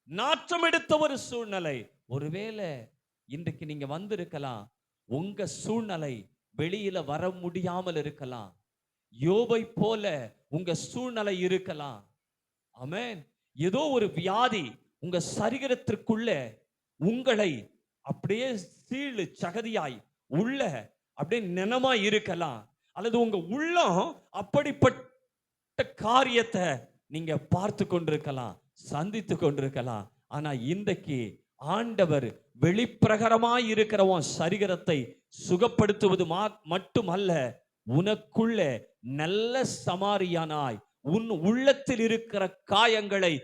நாற்றம் எடுத்த ஒரு சூழ்நிலை. ஒருவேளை இன்றைக்கு நீங்க வந்திருக்கலாம், உங்க சூழ்நிலை வெளியில வர முடியாமல் இருக்கலாம். யோபை போல உங்க சூழ்நிலை இருக்கலாம். ஆமென். ஏதோ ஒரு வியாதி உங்க சரீரத்திற்குள்ள உங்களை அப்படியே சீழு சகதியாய் உள்ள அப்படியே நினமாய் இருக்கலாம். அல்லது உங்க உள்ளம் அப்படிப்பட்ட காரியத்தை நீங்க பார்த்து கொண்டிருக்கலாம், சந்தித்து கொண்டிருக்கலாம். ஆனா இன்றைக்கு ஆண்டவர் வெளிப்பிரகாரமாய் இருக்கிற உன் சரீரத்தை சுகப்படுத்துவது மட்டுமல்ல, உனக்குள்ள நல்ல சமாரியானாய் உன் உள்ளத்தில் இருக்கிற காயங்களை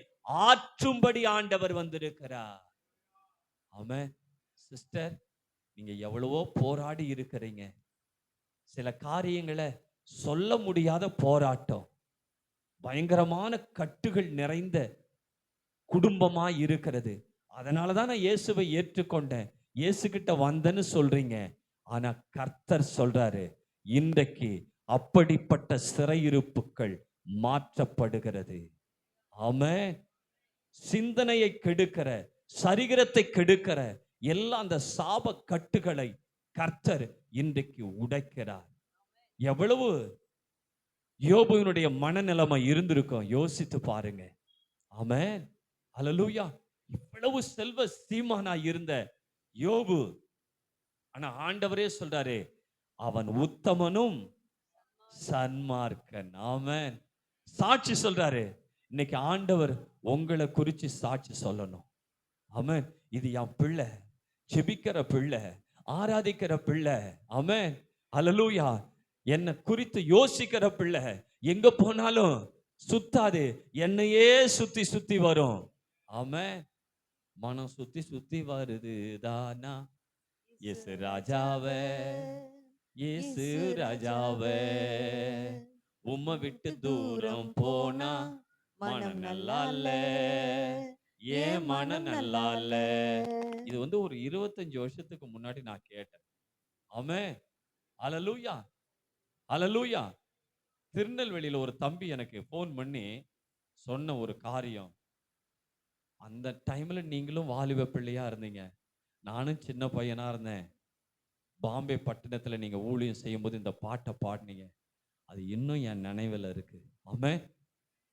ஆற்றும்படி ஆண்டவர் வந்திருக்கிறார். ஆமென். சிஸ்டர், நீங்க எவ்வளவோ போராடி இருக்கிறீங்க. சில காரியங்களை சொல்ல முடியாத போராட்டம், பயங்கரமான கட்டுகள் நிறைந்த குடும்பமாய் இருக்கிறது. அதனாலதான் நான் இயேசுவை ஏற்றுக்கொண்டேன், இயேசு கிட்ட வந்தேன்னு சொல்றீங்க. ஆனா கர்த்தர் சொல்றாரு, இன்றைக்கு அப்படிப்பட்ட சிறையிருப்புகள் மாற்றப்படுகிறது. ஆமென். சிந்தனையை கெடுக்கிற, சரீரத்தை கெடுக்கிற எல்லாம் அந்த சாப கட்டுகளை கர்த்தர் இன்றைக்கு உடைக்கிறார். எவ்வளவு யோபுவினுடைய மனநிலைமை இருந்திருக்கும் யோசித்து பாருங்க. ஆமென். ஹல்லேலூயா. இவ்வளவு செல்வ சீமானா இருந்த யோபு, ஆனா ஆண்டவரே சொல்றாரு, அவன் உத்தமனும் சன்மார்க்கன். ஆமென். சாட்சி சொல்றாரு. இன்னைக்கு ஆண்டவர் உங்களை குறிச்சு சாட்சி சொல்லணும். ஆமென். இது என் பிள்ளை, ஜெபிக்கிற பிள்ளை, ஆராதிக்கிற பிள்ளை. ஆமென். ஹல்லேலூயா. என்னை குறித்து யோசிக்கிற பிள்ளை. எங்க போனாலும் சுத்தாது, என்னையே சுத்தி சுத்தி வரும். ஆமென். மனம் சுத்தி சுத்தி வருது தானா, இயேசு ராஜாவே, இயேசு ராஜாவே, உம்மை விட்டு தூரம் போனா மனம் நல்லா இல்ல, ஏன் மனம் நல்லா இல்ல. இது ஒரு 25 வருஷத்துக்கு முன்னாடி நான் கேட்டேன். ஆமென். ஹல்லேலூயா. ஹல்லேலூயா. திருநெல்வேலியில ஒரு தம்பி எனக்கு போன் பண்ணி சொன்ன ஒரு காரியம். அந்த டைம்ல நீங்களும் வாலிப பிள்ளையா இருந்தீங்க, நானும் சின்ன பையனா இருந்தேன். பாம்பே பட்டணத்துல நீங்க ஊழியம் செய்யும்போது இந்த பாட்டை பாடினீங்க. அது இன்னும் என் நினைவில் இருக்கு. ஆமென்.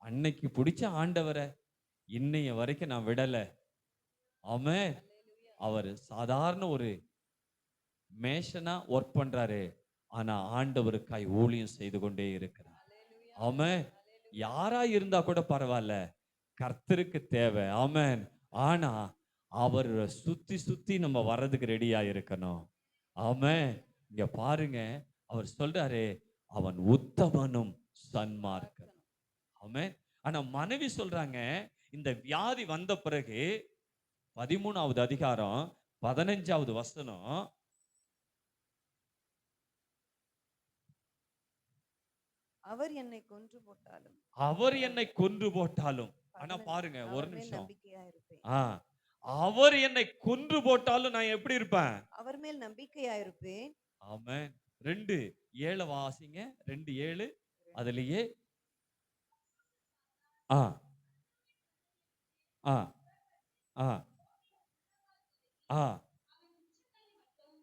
அன்னைக்கு பிடிச்ச ஆண்டவரை இன்னைய வரைக்கும் நான் விடல. ஆமென். அவர் சாதாரண ஒரு மேஷனா ஒர்க் பண்றாரு, ஆனா ஆண்டவருக்காய் ஊழியம் செய்து கொண்டே இருக்கிறார். ஆமென். யாரா இருந்தா கூட பரவாயில்ல, கர்த்தருக்கு தேவை. ஆமென். ஆனா அவர் சுத்தி சுத்தி நம்ம வர்றதுக்கு ரெடியா இருக்கணும். ஆமென். இங்க பாருங்க, அவர் சொல்றாரு, அவன் உத்தமனும் சன்மார்க்கன். ஆமென். ஆனா மனைவி சொல்றாங்க, இந்த வியாதி வந்த பிறகு 13வது அதிகாரம் 15வது வசனம், அவர் என்னை கொன்று போட்டாலும், அவர் என்னை கொன்று போட்டாலும். ஆனா பாருங்க ஒரு நிமிஷம், நம்பிக்கையா இருப்பேன். அவர் என்னை கொன்று போட்டாலும் நான் எப்படி இருப்பேன்? அவர் மேல் நம்பிக்கையா இருப்பேன். ஆமென். 2:7 வாசிங்க. 2:7 அதுலயே ஆ ஆ ஆ ஆ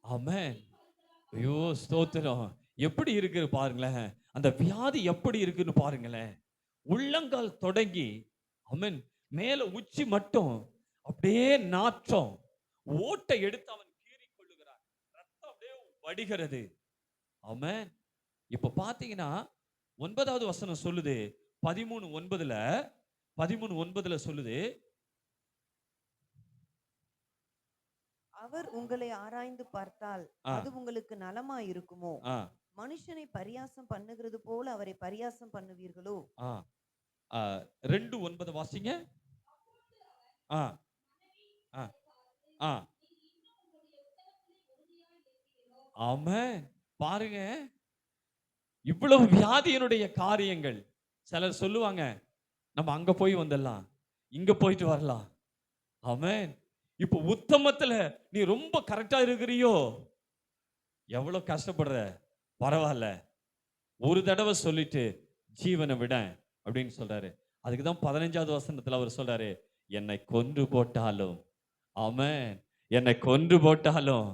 ஆமென். ஐயோ ஸ்தோத்திரம். எப்படி இருக்கு பாருங்களேன், அந்த வியாதி எப்படி இருக்குன்னு பாருங்களேன். உள்ளங்கால் தொடங்கி ஆமென் மேல உச்சி மட்டும் அப்படியே நாற்றம், ஓட்டை எடுத்து அவன் கீறி கொள்ளுகிறான், ரத்தம் அப்படியே வடிகிறது. ஆமென். இப்ப பாத்தீங்கன்னா 9வது வசனம் சொல்லுது, 13:9 சொல்லுது, அவர் உங்களை ஆராய்ந்து பார்த்தால் அது உங்களுக்கு நலமாய் இருக்குமோ? மனுஷனை பரியாசம் பண்ணுகிறது போல அவரை பரியாசம் பண்ணுவீர்களோ? 2:9 வாசிங்க. ஆ ஆ ஆ ஆமென். பாருங்க, இவ்வளவு வியாதியினுடைய காரியங்கள். சிலர் சொல்லுவாங்க, நம்ம அங்க போய் வந்துடலாம், இங்க போயிட்டு வரலாம். ஆமென். இப்ப உத்தமத்துல நீ ரொம்ப கரெக்டா இருக்கிறியோ, எவ்வளவு கஷ்டப்படுற, பரவாயில்ல, ஒரு தடவை சொல்லிட்டு ஜீவனை விட அப்படின்னு சொல்றாரு. அதுக்குதான் 15வது வசனத்துல அவர் சொல்றாரு, என்னை கொன்று போட்டாலும், ஆமென், என்னை கொன்று போட்டாலும்,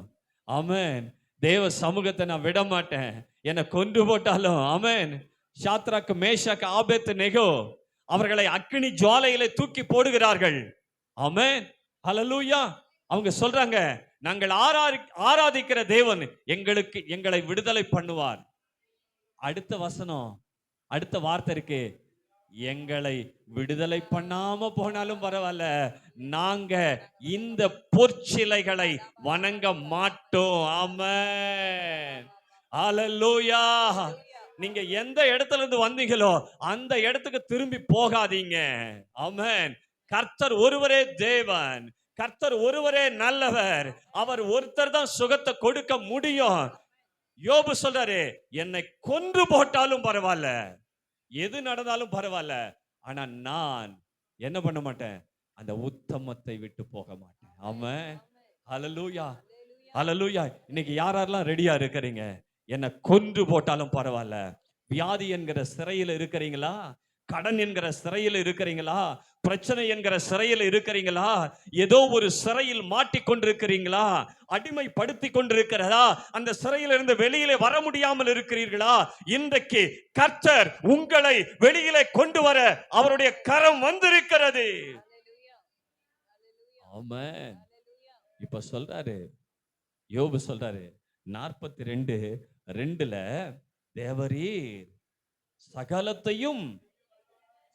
ஆமென், தேவ சமூகத்தை நான் விட மாட்டேன். என்னை கொன்று போட்டாலும், ஆமென். சாத்ராக், மேஷாக், ஆபேத்நேகோ அவர்களை அக்கினி ஜுவாலையிலே தூக்கி போடுகிறார்கள். ஆமென், ஹல்லேலூயா. அவங்க சொல்றாங்க, நாங்கள் ஆராதிக்கிற தேவன் எங்களை விடுதலை பண்ணுவார். அடுத்த வசனம், அடுத்த வார்த்தை இருக்கு, எங்களை விடுதலை பண்ணாம போனாலும் பரவாயில்ல, நாங்க இந்த பொற்சிலைகளை வணங்க மாட்டோம். ஆமென், ஹல்லேலூயா. நீங்க எந்த இடத்துல இருந்து வந்தீங்களோ அந்த இடத்துக்கு திரும்பி போகாதீங்க. ஆமென். கர்த்தர் ஒருவரே தேவன், கர்த்தர் ஒருவரே நல்லவர், அவர் ஒருத்தர் தான் சுகத்தை கொடுக்க முடியும். யோபு சொல்றாரு, என்னை கொன்று போட்டாலும் பரவாயில்ல, எது நடந்தாலும் பரவாயில்ல, ஆனா நான் என்ன பண்ண மாட்டேன், அந்த உத்தமத்தை விட்டு போக மாட்டேன். ஆமென், ஹல்லேலூயா, ஹல்லேலூயா. இன்னைக்கு யாரெல்லாம் ரெடியா இருக்கிறீங்க? என்னை கொன்று போட்டாலும் பரவாயில்ல. வியாதி என்கிற சிறையில் இருக்கிறீங்களா? கடன் என்கிற சிறையில் இருக்கிறீங்களா? பிரச்சனை என்கிற சிறையில் இருக்கிறீங்களா? ஏதோ ஒரு சிறையில் மாட்டிக்கொண்டிருக்கிறீங்களா? அடிமைப்படுத்தி கொண்டிருக்கிறதா? அந்த சிறையில் இருந்து வெளியிலே வர முடியாமல் இருக்கிறீர்களா? இன்றைக்கு கர்த்தர் உங்களை வெளியிலே கொண்டு வர அவருடைய கரம் வந்திருக்கிறது. ஆமென். இப்ப சொல்றாரு, யோபு சொல்றாரு 42:2 தேவரீர் சகலத்தையும்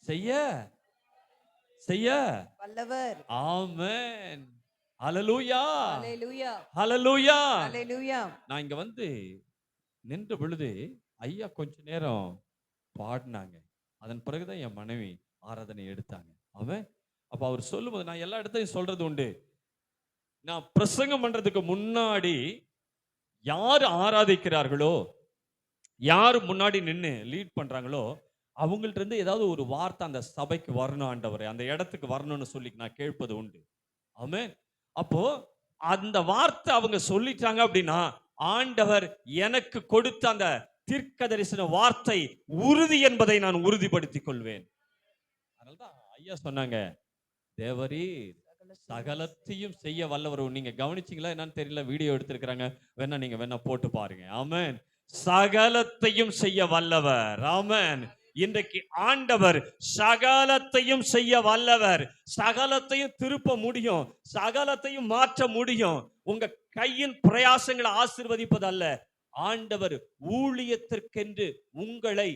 செய்ய வல்லவர். ஆமென், ஹல்லேலூயா, ஹல்லேலூயா, ஹல்லேலூயா, ஹல்லேலூயா. நான் இங்க வந்து நின்ற பொழுது ஐயா கொஞ்ச நேரம் பாடினாங்க. அதன் பிறகுதான் என் மனைவி ஆராதனை எடுத்தாங்க. ஆமென். அப்ப அவர் சொல்லும்போது, நான் எல்லா இடத்தையும் சொல்றது உண்டு, நான் பிரசங்கம் பண்றதுக்கு முன்னாடி யார் ஆராதிக்கிறார்களோ, யார் முன்னாடி நின்று லீட் பண்றாங்களோ, அவங்கள்ட்ட இருந்து ஏதாவது ஒரு வார்த்தை அந்த சபைக்கு வரணும், ஆண்டவரே அந்த இடத்துக்கு வரணும்னு சொல்லி நான் கேட்பது உண்டு. ஆமென். அப்போ அந்த வார்த்தை அவங்க சொல்லிட்டாங்க அப்படின்னா, ஆண்டவர் எனக்கு கொடுத்த அந்த தீர்க்க தரிசன வார்த்தை உறுதி என்பதை நான் உறுதிப்படுத்திக் கொள்வேன். அதனால்தான் ஐயா சொன்னாங்க, தேவரீர் சகலத்தையும் செய்ய வல்லவர். நீங்க கவனிச்சீங்களா என்னன்னு தெரியல, வீடியோ எடுத்திருக்கிறாங்க, வேணா நீங்க வேணா போட்டு பாருங்க. ஆமென். சகலத்தையும் செய்ய வல்லவர். ஆமென். இன்றைக்கு ஆண்டவர் சகலத்தையும் செய்ய வல்லவர். சகலத்தையும் திருப்ப முடியும், சகலத்தையும் மாற்ற முடியும். உங்க கையின் பிரயாசங்களை ஆசீர்வதிப்பது அல்ல, ஆண்டவர் ஊழியத்திற்கென்று உங்களை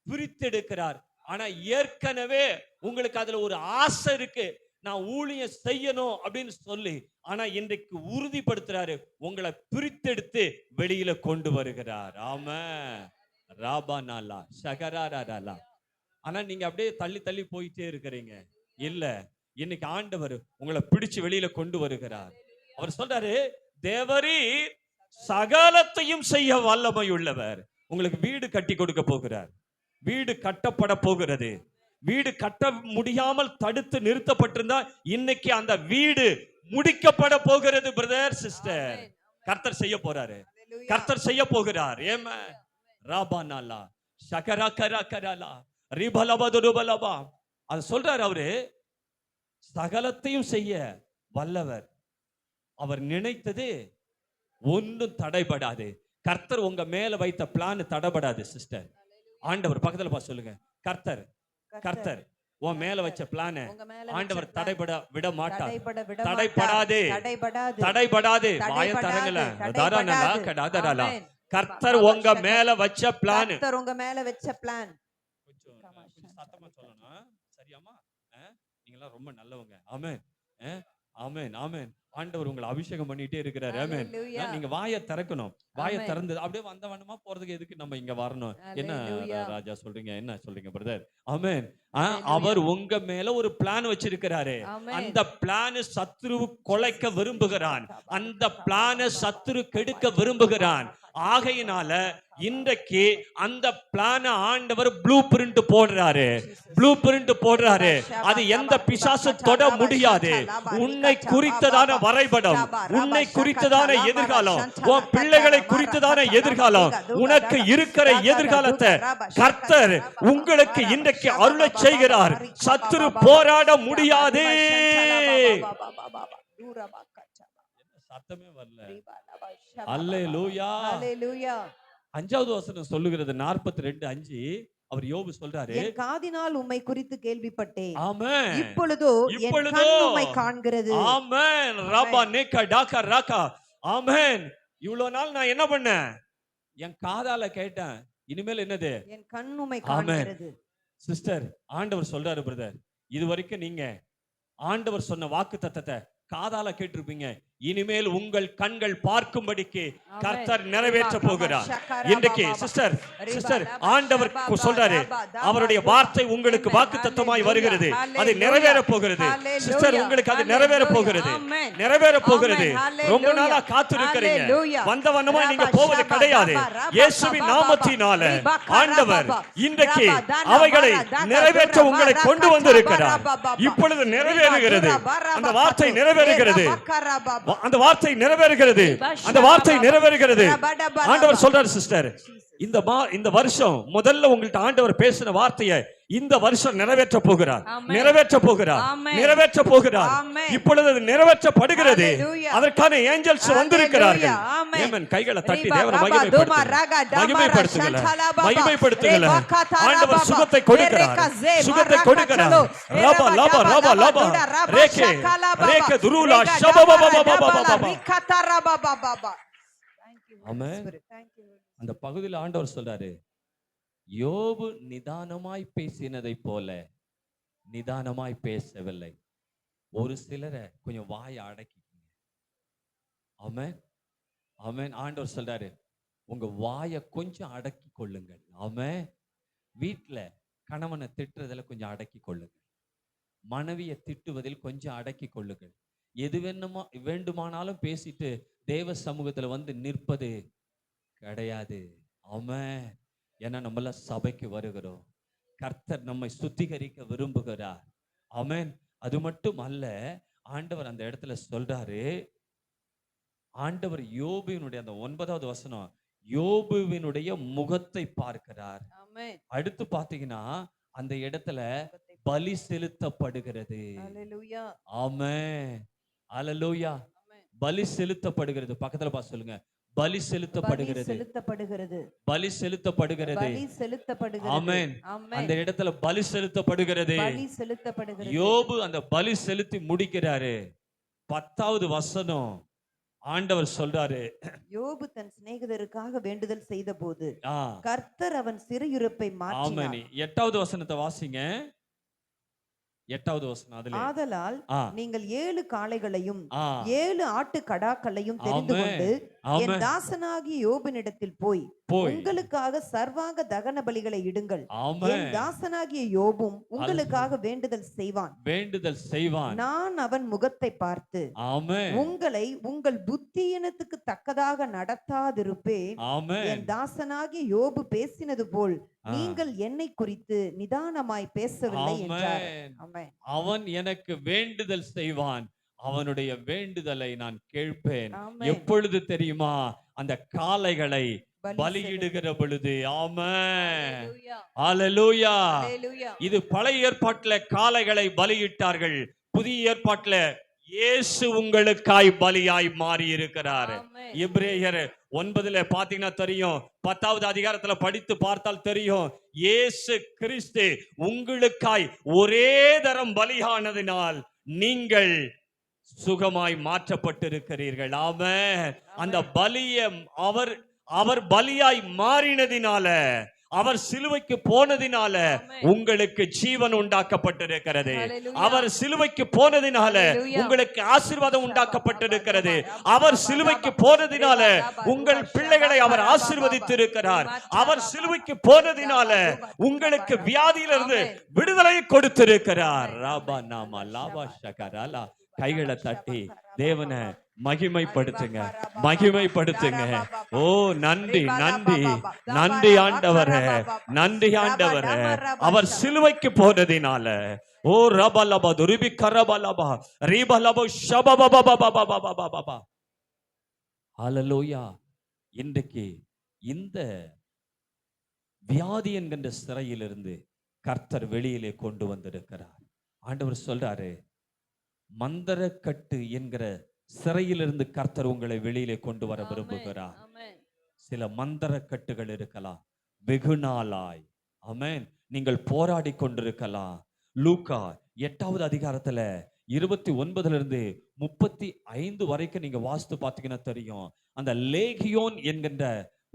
பிரித்தெடுக்கிறார். ஆனா ஏற்கனவே உங்களுக்கு அதுல ஒரு ஆசை இருக்கு, நான் ஊழியம் செய்யணும் அப்படின்னு சொல்லி. ஆனா இன்றைக்கு உறுதிப்படுத்துறாரு, உங்களை பிரித்தெடுத்து வெளியில கொண்டு வருகிறார். ஆமென். ராபானாலா ஷகராராலா. ஆனா நீங்க அப்படியே தள்ளி தள்ளி போயிட்டே இருக்கிறீங்க. இல்ல, இன்னைக்கு ஆண்டவர் உங்களை பிடிச்சு வெளியில கொண்டு வருகிறார். அவர் சொல்றாரு, தேவரீர் சகலத்தையும் செய்ய வல்லமை உள்ளவர். உங்களுக்கு வீடு கட்டி கொடுக்க போகிறார். வீடு கட்டப்பட போகிறது. வீடு கட்ட முடியாமல் தடுத்து நிறுத்தப்பட்டிருந்தா இன்னைக்கு அந்த வீடு முடிக்கப்பட போகிறது. பிரதர், சிஸ்டர், கர்த்தர் செய்ய போறாரு, கர்த்தர் செய்ய போகிறார். ஏமா ராபானாலா ஷகராகராகராலா ரிபலபதுருபலபா. அது சொல்றாரு, அவரு சகலத்தையும் செய்ய வல்லவர். அவர் நினைத்தது ஒன்றும் தடைபடாது. கர்த்தர் உங்க மேல வைத்த பிளான் தடைபடாது. சிஸ்டர், ஆண்டவர் பக்கத்துல பார்த்து சொல்லுங்க, கர்த்தர் கர்த்தர் உன் மேல வச்ச பிளான் ஆண்டவர் தடைபட விட மாட்டார். தடைபடாது, தடைபடாது. வாய தரங்கல தாரானலா கடாதரலா. கர்த்தர் உங்க மேல வச்ச பிளான். கர்த்தர் உங்க மேல வச்ச பிளான். கொஞ்சம் சத்தமா சொல்லணும். சரியாமா? நீங்களாம் ரொம்ப நல்லவங்க. ஆமென். ஆமென், ஆமென். ஆண்டவர் உங்களை அபிஷேகம் பண்ணிட்டே இருக்கிறாரு. ஆமென். Hallelujah. நீங்க வாயை திறக்கணும். வாயை Amen. திறந்து அப்படியே வந்த வண்ணமா போறதுக்கு எதுக்கு நம்ம இங்க வரணும்? என்ன Hallelujah. ராஜா சொல்றீங்க? என்ன சொல்றீங்க பிரதர்? ஆமென். Hallelujah. அவர் உங்க மேல ஒரு பிளான் வச்சிருக்கிறாரு. Amen. அந்த பிளான் சத்துரு கொலைக்க விரும்புகிறான். அந்த பிளான் சத்துரு கெடுக்க விரும்புகிறான். ஆகையினால இன்றைக்கு அந்த பிளான் ஆண்டவர் ப்ளூ பிரிண்ட் போடுறாரு. ப்ளூ பிரிண்ட் போடுறாரு. அது எந்த பிசாசு தொட முடியாது. உன்னை குறித்ததான வரைபடம், உன்னை குறித்ததான எதிர்காலம், உன் பிள்ளைகளை குறித்ததான எதிர்காலம், உனக்கு இருக்கிற எதிர்காலத்தை கர்த்தர் உங்களுக்கு இன்றைக்கு அருளச் செய்கிறார். சத்துரு போராட முடியாது. சத்தமே வரல. அல்லேலூயா. Hallelujah. 5வது வசனம் சொல்லுகிறது 42:5. அவர் யோபு சொல்றாரு, என் காதினால் உம்மை குறித்து கேள்விப்பட்டேன். ஆமென். இப்பொழுதோ என் கண் உம்மை காண்கிறது. ஆமென். ரபா நேகா டாகா ராகா. ஆமென். இவ்வளவு நாள் நான் என்ன பண்ணேன்? என் காதால கேட்டேன். இனிமேல் என்னது? என் கண் உம்மை காண்கிறது. சிஸ்டர், ஆண்டவர் சொல்றாரு பிரதர், இதுவரைக்கும் நீங்க ஆண்டவர் சொன்ன வாக்குத்தத்தத்தை காதால கேட்டிருப்பீங்க. இனிமேல் உங்கள் கண்கள் பார்க்கும்படிக்கு கர்த்தர் நிறைவேற்ற போகிறார். இன்றைக்கு சிஸ்டர் ஆண்டவர் சொல்றாரு, அவருடைய வார்த்தை உங்களுக்கு வாக்குத்தத்தமாய் வருகிறது. அது நிறைவேற போகிறது. சிஸ்டர், உங்களுக்கு அது நிறைவேற போகிறது. நிறைவேற போகிறது. ரொம்ப நாளா காத்திருக்கிறீங்க. வந்த வண்ணமா நீங்க போவது கிடையாது. இயேசுவின் நாமத்தினால ஆண்டவர் இன்றைக்கு அவைகளை நிறைவேற்ற உங்களை கொண்டு வந்திருக்கிறார். இப்பொழுது நிறைவேறுகிறது. அந்த வார்த்தை நிறைவேறுகிறது. அந்த வார்த்தை நிறைவேறுகிறது. அந்த வார்த்தை நிறைவேறுகிறது. ஆண்டவர் சொல்றார், சிஸ்டர், இந்த வருஷம் முதல்ல உங்கள்ட்ட ஆண்டவர் பேசின வார்த்தையை இந்த வருஷம் நிறைவேற்ற போகிறார். நிறைவேற்ற போகிறார். நிறைவேற்ற போகிறார். இப்பொழுது அது நிறைவேற்றப்படுகிறது. அதற்கான ஏஞ்சல்ஸ் வந்திருக்கிறார்கள். ஆமென். கைகளை தட்டி தேவனை மகிமைப்படுத்துங்கள். ஆண்டவர் சுகத்தை கொடுக்கிறார். சுகத்தை கொடுக்கிறார். லபா லபா லபா லபா ரேகே ரேகே துருலா ஷபபபபபபபப. ஆமென். அந்த பகுதியில் ஆண்டவர் சொல்றாரு, யோபு நிதானமாய் பேசினதை போல நிதானமாய் பேசவில்லை. ஒரு சிலரை கொஞ்சம் வாயை அடக்கிக்கீங்க. ஆமென். ஆமென். ஆண்டவர் சொல்றாரு, உங்க வாயை கொஞ்சம் அடக்கி கொள்ளுங்கள். ஆமென். வீட்டுல கணவனை திட்டுறதுல கொஞ்சம் அடக்கி கொள்ளுங்கள். மனைவியை திட்டுவதில் கொஞ்சம் அடக்கி கொள்ளுங்கள். எது வேண்டுமானாலும் பேசிட்டு தேவ சமூகத்துல வந்து நிற்பது கிடையாது. ஆமென். ஏன்னா நம்மள சபைக்கு வருகிறோம். கர்த்தர் நம்மை சுத்திகரிக்க விரும்புகிறார். ஆமென். அது மட்டும் அல்ல, ஆண்டவர் அந்த இடத்துல சொல்றாரு, ஆண்டவர் யோபுவினுடைய அந்த 9வது வசனம், யோபுவினுடைய முகத்தை பார்க்கிறார். அடுத்து பாத்தீங்கன்னா அந்த இடத்துல பலி செலுத்தப்படுகிறது. ஆமென். அல்லேலூயா. பலி செலுத்தப்படுகிறது. பக்கத்துல பார்த்து சொல்லுங்க, பலி செலுத்தப்படுகிறது. பலி செலுத்தப்படுகிறது. ஆமென். அந்த இடத்துல பலி செலுத்தப்படுகிறது. யோபு அந்த பலி செலுத்தி முடிக்கிறாரு. 10வது வசனம் ஆண்டவர் சொல்றாரு, யோபு தன் சிநேகிதருக்காக வேண்டுதல் செய்தபோது கர்த்தர் அவன் சிறையிருப்பை மாற்றினார். 8வது வசனத்தை வாசிங்க. 8வது வசனம். அதுல ஆதலால் நீங்கள் 7 காளைகளையும் 7 ஆட்டு கடாக்களையும் தெரிந்து கொண்டு என் தாசனாகிய யோபினிடத்தில் போய் உங்களுக்காக சர்வாங்க தகன பலிகளை இடுங்கள். என் தாசனாகிய யோபும் உங்களுக்காக வேண்டுதல் செய்வான். நான் அவன் முகத்தை பார்த்து உங்களை உங்கள் புத்தியினத்துக்கு தக்கதாக நடத்தாதிருப்பேன். என் தாசனாகிய யோபு பேசினது போல் நீங்கள் என்னை குறித்து நிதானமாய் பேசவில்லை என்றார். அவன் எனக்கு வேண்டுதல் செய்வான். அவனுடைய வேண்டுதலை நான் கேட்பேன். எப்பொழுது தெரியுமா? அந்த காளைகளை பலியிடுகிற பொழுது. ஆமென். அல்லேலூயா. இது பழைய ஏற்பாட்டில காளைகளை பலியிட்டார்கள். புதிய ஏற்பாட்டில இயேசு உங்களுக்காய் பலியாய் மாறி இருக்கிறார். எபிரேயர் 9 பாத்தீங்கன்னா தெரியும். 10வது அதிகாரத்துல படித்து பார்த்தால் தெரியும். இயேசு கிறிஸ்து உங்களுக்காய் ஒரே தரம் பலியானதினால் நீங்கள் சுகமாய் மாற்றப்பட்டிருக்கிறீர்கள். ஆமென். அந்த பலியை அவர் பலியாய் மாறினதினால, அவர் சிலுவைக்கு போனதினால உங்களுக்கு ஜீவன் உண்டாக்கப்பட்டிருக்கிறது. அவர் சிலுவைக்கு போனதினால உங்களுக்கு ஆசீர்வாதம் உண்டாக்கப்பட்டிருக்கிறது. அவர் சிலுவைக்கு போனதினால உங்கள் பிள்ளைகளை அவர் ஆசீர்வதித்திருக்கிறார். அவர் சிலுவைக்கு போனதினால உங்களுக்கு வியாதியிலிருந்து விடுதலை கொடுத்திருக்கிறார். ராபா நாமா லாபா ஷகராலா. கைகளை தட்டி தேவனை மகிமைப்படுத்துங்க, மகிமைப்படுத்துங்க. ஓ நன்றி, நன்றி, நன்றி ஆண்டவரே, நன்றி ஆண்டவரே. அவர் சிலுவைக்கு போனதினால ஓ ரபலபா துரிபி கரபலபா ரீபலபா ஷபபபபபபபபபபபா. ஹல்லேலூயா. இன்றைக்கு இந்த வியாதி என்கின்ற சிறையிலிருந்து கர்த்தர் வெளியிலே கொண்டு வந்திருக்கிறார். ஆண்டவர் சொல்றாரு, மந்தரக்கட்டு என்கிற சிறையிலிருந்து கர்த்தர் உங்களை வெளியிலே கொண்டு வர விரும்புகிறார். சில மந்தரக்கட்டுகள் இருக்கலாம், வெகு நாளாய் ஆமென் நீங்கள் போராடி கொண்டிருக்கலாம். லூக்கா 8வது அதிகாரத்துல 29 இருந்து 35 வரைக்கும் நீங்க வாசித்து பார்த்தீங்கன்னா தெரியும். அந்த லேகியோன் என்கின்ற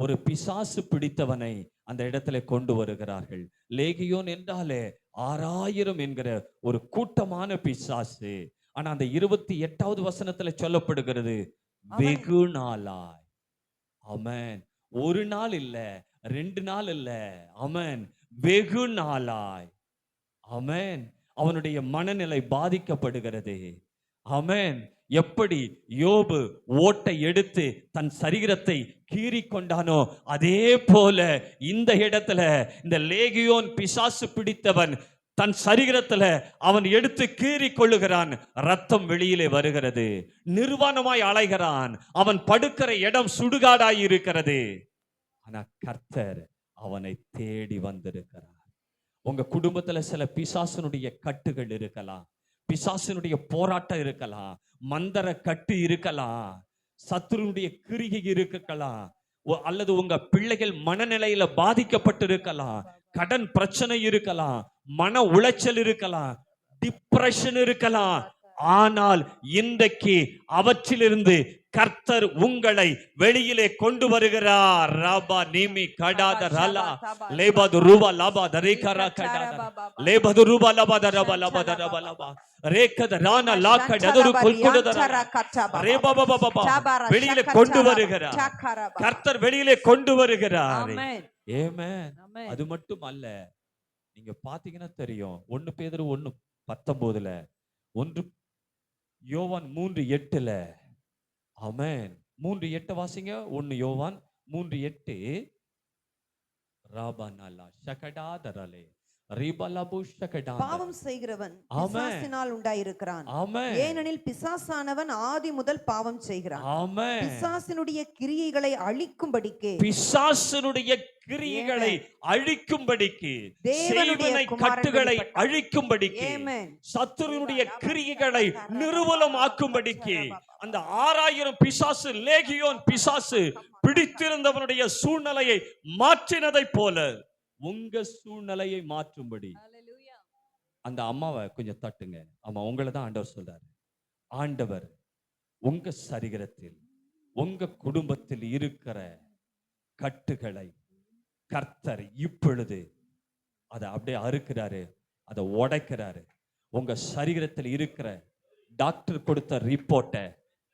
ஒரு பிசாசு பிடித்தவனை அந்த இடத்துல கொண்டு வருகிறார்கள். லேகியோன் என்றாலே 6000 என்கிற ஒரு கூட்டமான பிசாசு. ஆனா அந்த 28வது வசனத்துல சொல்லப்படுகிறது, வெகு நாளாய். ஆமென். ஒரு நாள் இல்ல, 2 நாள் இல்ல. ஆமென். வெகு நாளாய். ஆமென். அவனுடைய மனநிலை பாதிக்கப்படுகிறது. ஆமென். எப்படி யோபு ஓட்டை எடுத்து தன் சரீரத்தை கீறி கொண்டானோ அதே போல இந்த இடத்துல இந்த லேகியோன் பிசாசு பிடித்தவன் தன் சரீரத்துல அவன் எடுத்து கீறி கொள்ளுகிறான். ரத்தம் வெளியிலே வருகிறது. நிர்வாணமாய் அலைகிறான். அவன் படுக்கிற இடம் சுடுகாடாய் இருக்கிறது. ஆனா கர்த்தர் அவனை தேடி வந்திருக்கிறார். உங்க குடும்பத்துல சில பிசாசனுடைய கட்டுகள் இருக்கலாம், பிசாசனுடைய போராட்டம் இருக்கலாம், மந்தர கட்டு இருக்கலாம், சத்துருடைய கிரிகை இருக்கலாம், அல்லது உங்க பிள்ளைகள் மனநிலையில பாதிக்கப்பட்டிருக்கலாம், கடன் பிரச்சனை இருக்கலாம், மன உளைச்சல் இருக்கலாம், டிப்ரெஷன் இருக்கலாம். ஆனால் இன்றைக்கு அவற்றிலிருந்து கர்த்தர் உங்களை வெளியிலே கொண்டு வருகிறார். ராபா நீமி கடாத ரலா லேபது ரூபா லாபா தரேகரா கடாத லேபது ரூபா லாபா தரபா லாபா தரபா லாபா ரேகத ரானா லாக்க டதரு கொல்குடதர ரேபா பாபா பாபா வெளியிலே கொண்டு வருகிறார். கர்த்தர் வெளியிலே கொண்டு வருகிறார். ஆமென். அது மட்டும் அல்ல, நீங்க பாத்தீங்கன்னா தெரியும் 1 பேதுரு 1:19, 1 யோவான் 3:8. ஆமென். 3:8 வாசிங்க. 1 யோவான் 3:8. ராபானலா ஷகடாதரலே ரிபலபு ஷகடா. பாவம் செய்கிறவன் பிசாசினால் உண்டாயிருக்கிறான். ஆமென். ஏனெனில் பிசாசானவன் ஆதி முதல் பாவம் செய்கிறான். ஆமென். பிசாசினுடைய கிரியைகளை அழிக்கும்படிக்கு, பிசாசனுடைய கிரியைகளை அழிக்கும்படிக்கு, தேவனுடைய கட்டுகளை அழிக்கும்படிக்கு, சத்துருவினுடைய கிரியைகளை நிர்மூலமாக்கும்படிக்கு, அந்த 6000 பிசாசு லேகியோன் பிசாசு பிடித்திருந்தவனுடைய சூழ்நிலையை மாற்றினதை போல உங்க சூழ்நிலையை மாற்றும்படி. அந்த அம்மாவை கொஞ்சம் தட்டுங்க. ஆமா, உங்களை தான் ஆண்டவர் சொல்றாரு. ஆண்டவர் உங்க சரீரத்தில் உங்க குடும்பத்தில் இருக்கிற கட்டுகளை கர்த்தர் இப்பொழுது அதை அப்படியே அறுக்கிறாரு, அதை உடைக்கிறாரு. உங்க சரீரத்தில் இருக்கிற டாக்டர் கொடுத்த ரிப்போர்ட்டை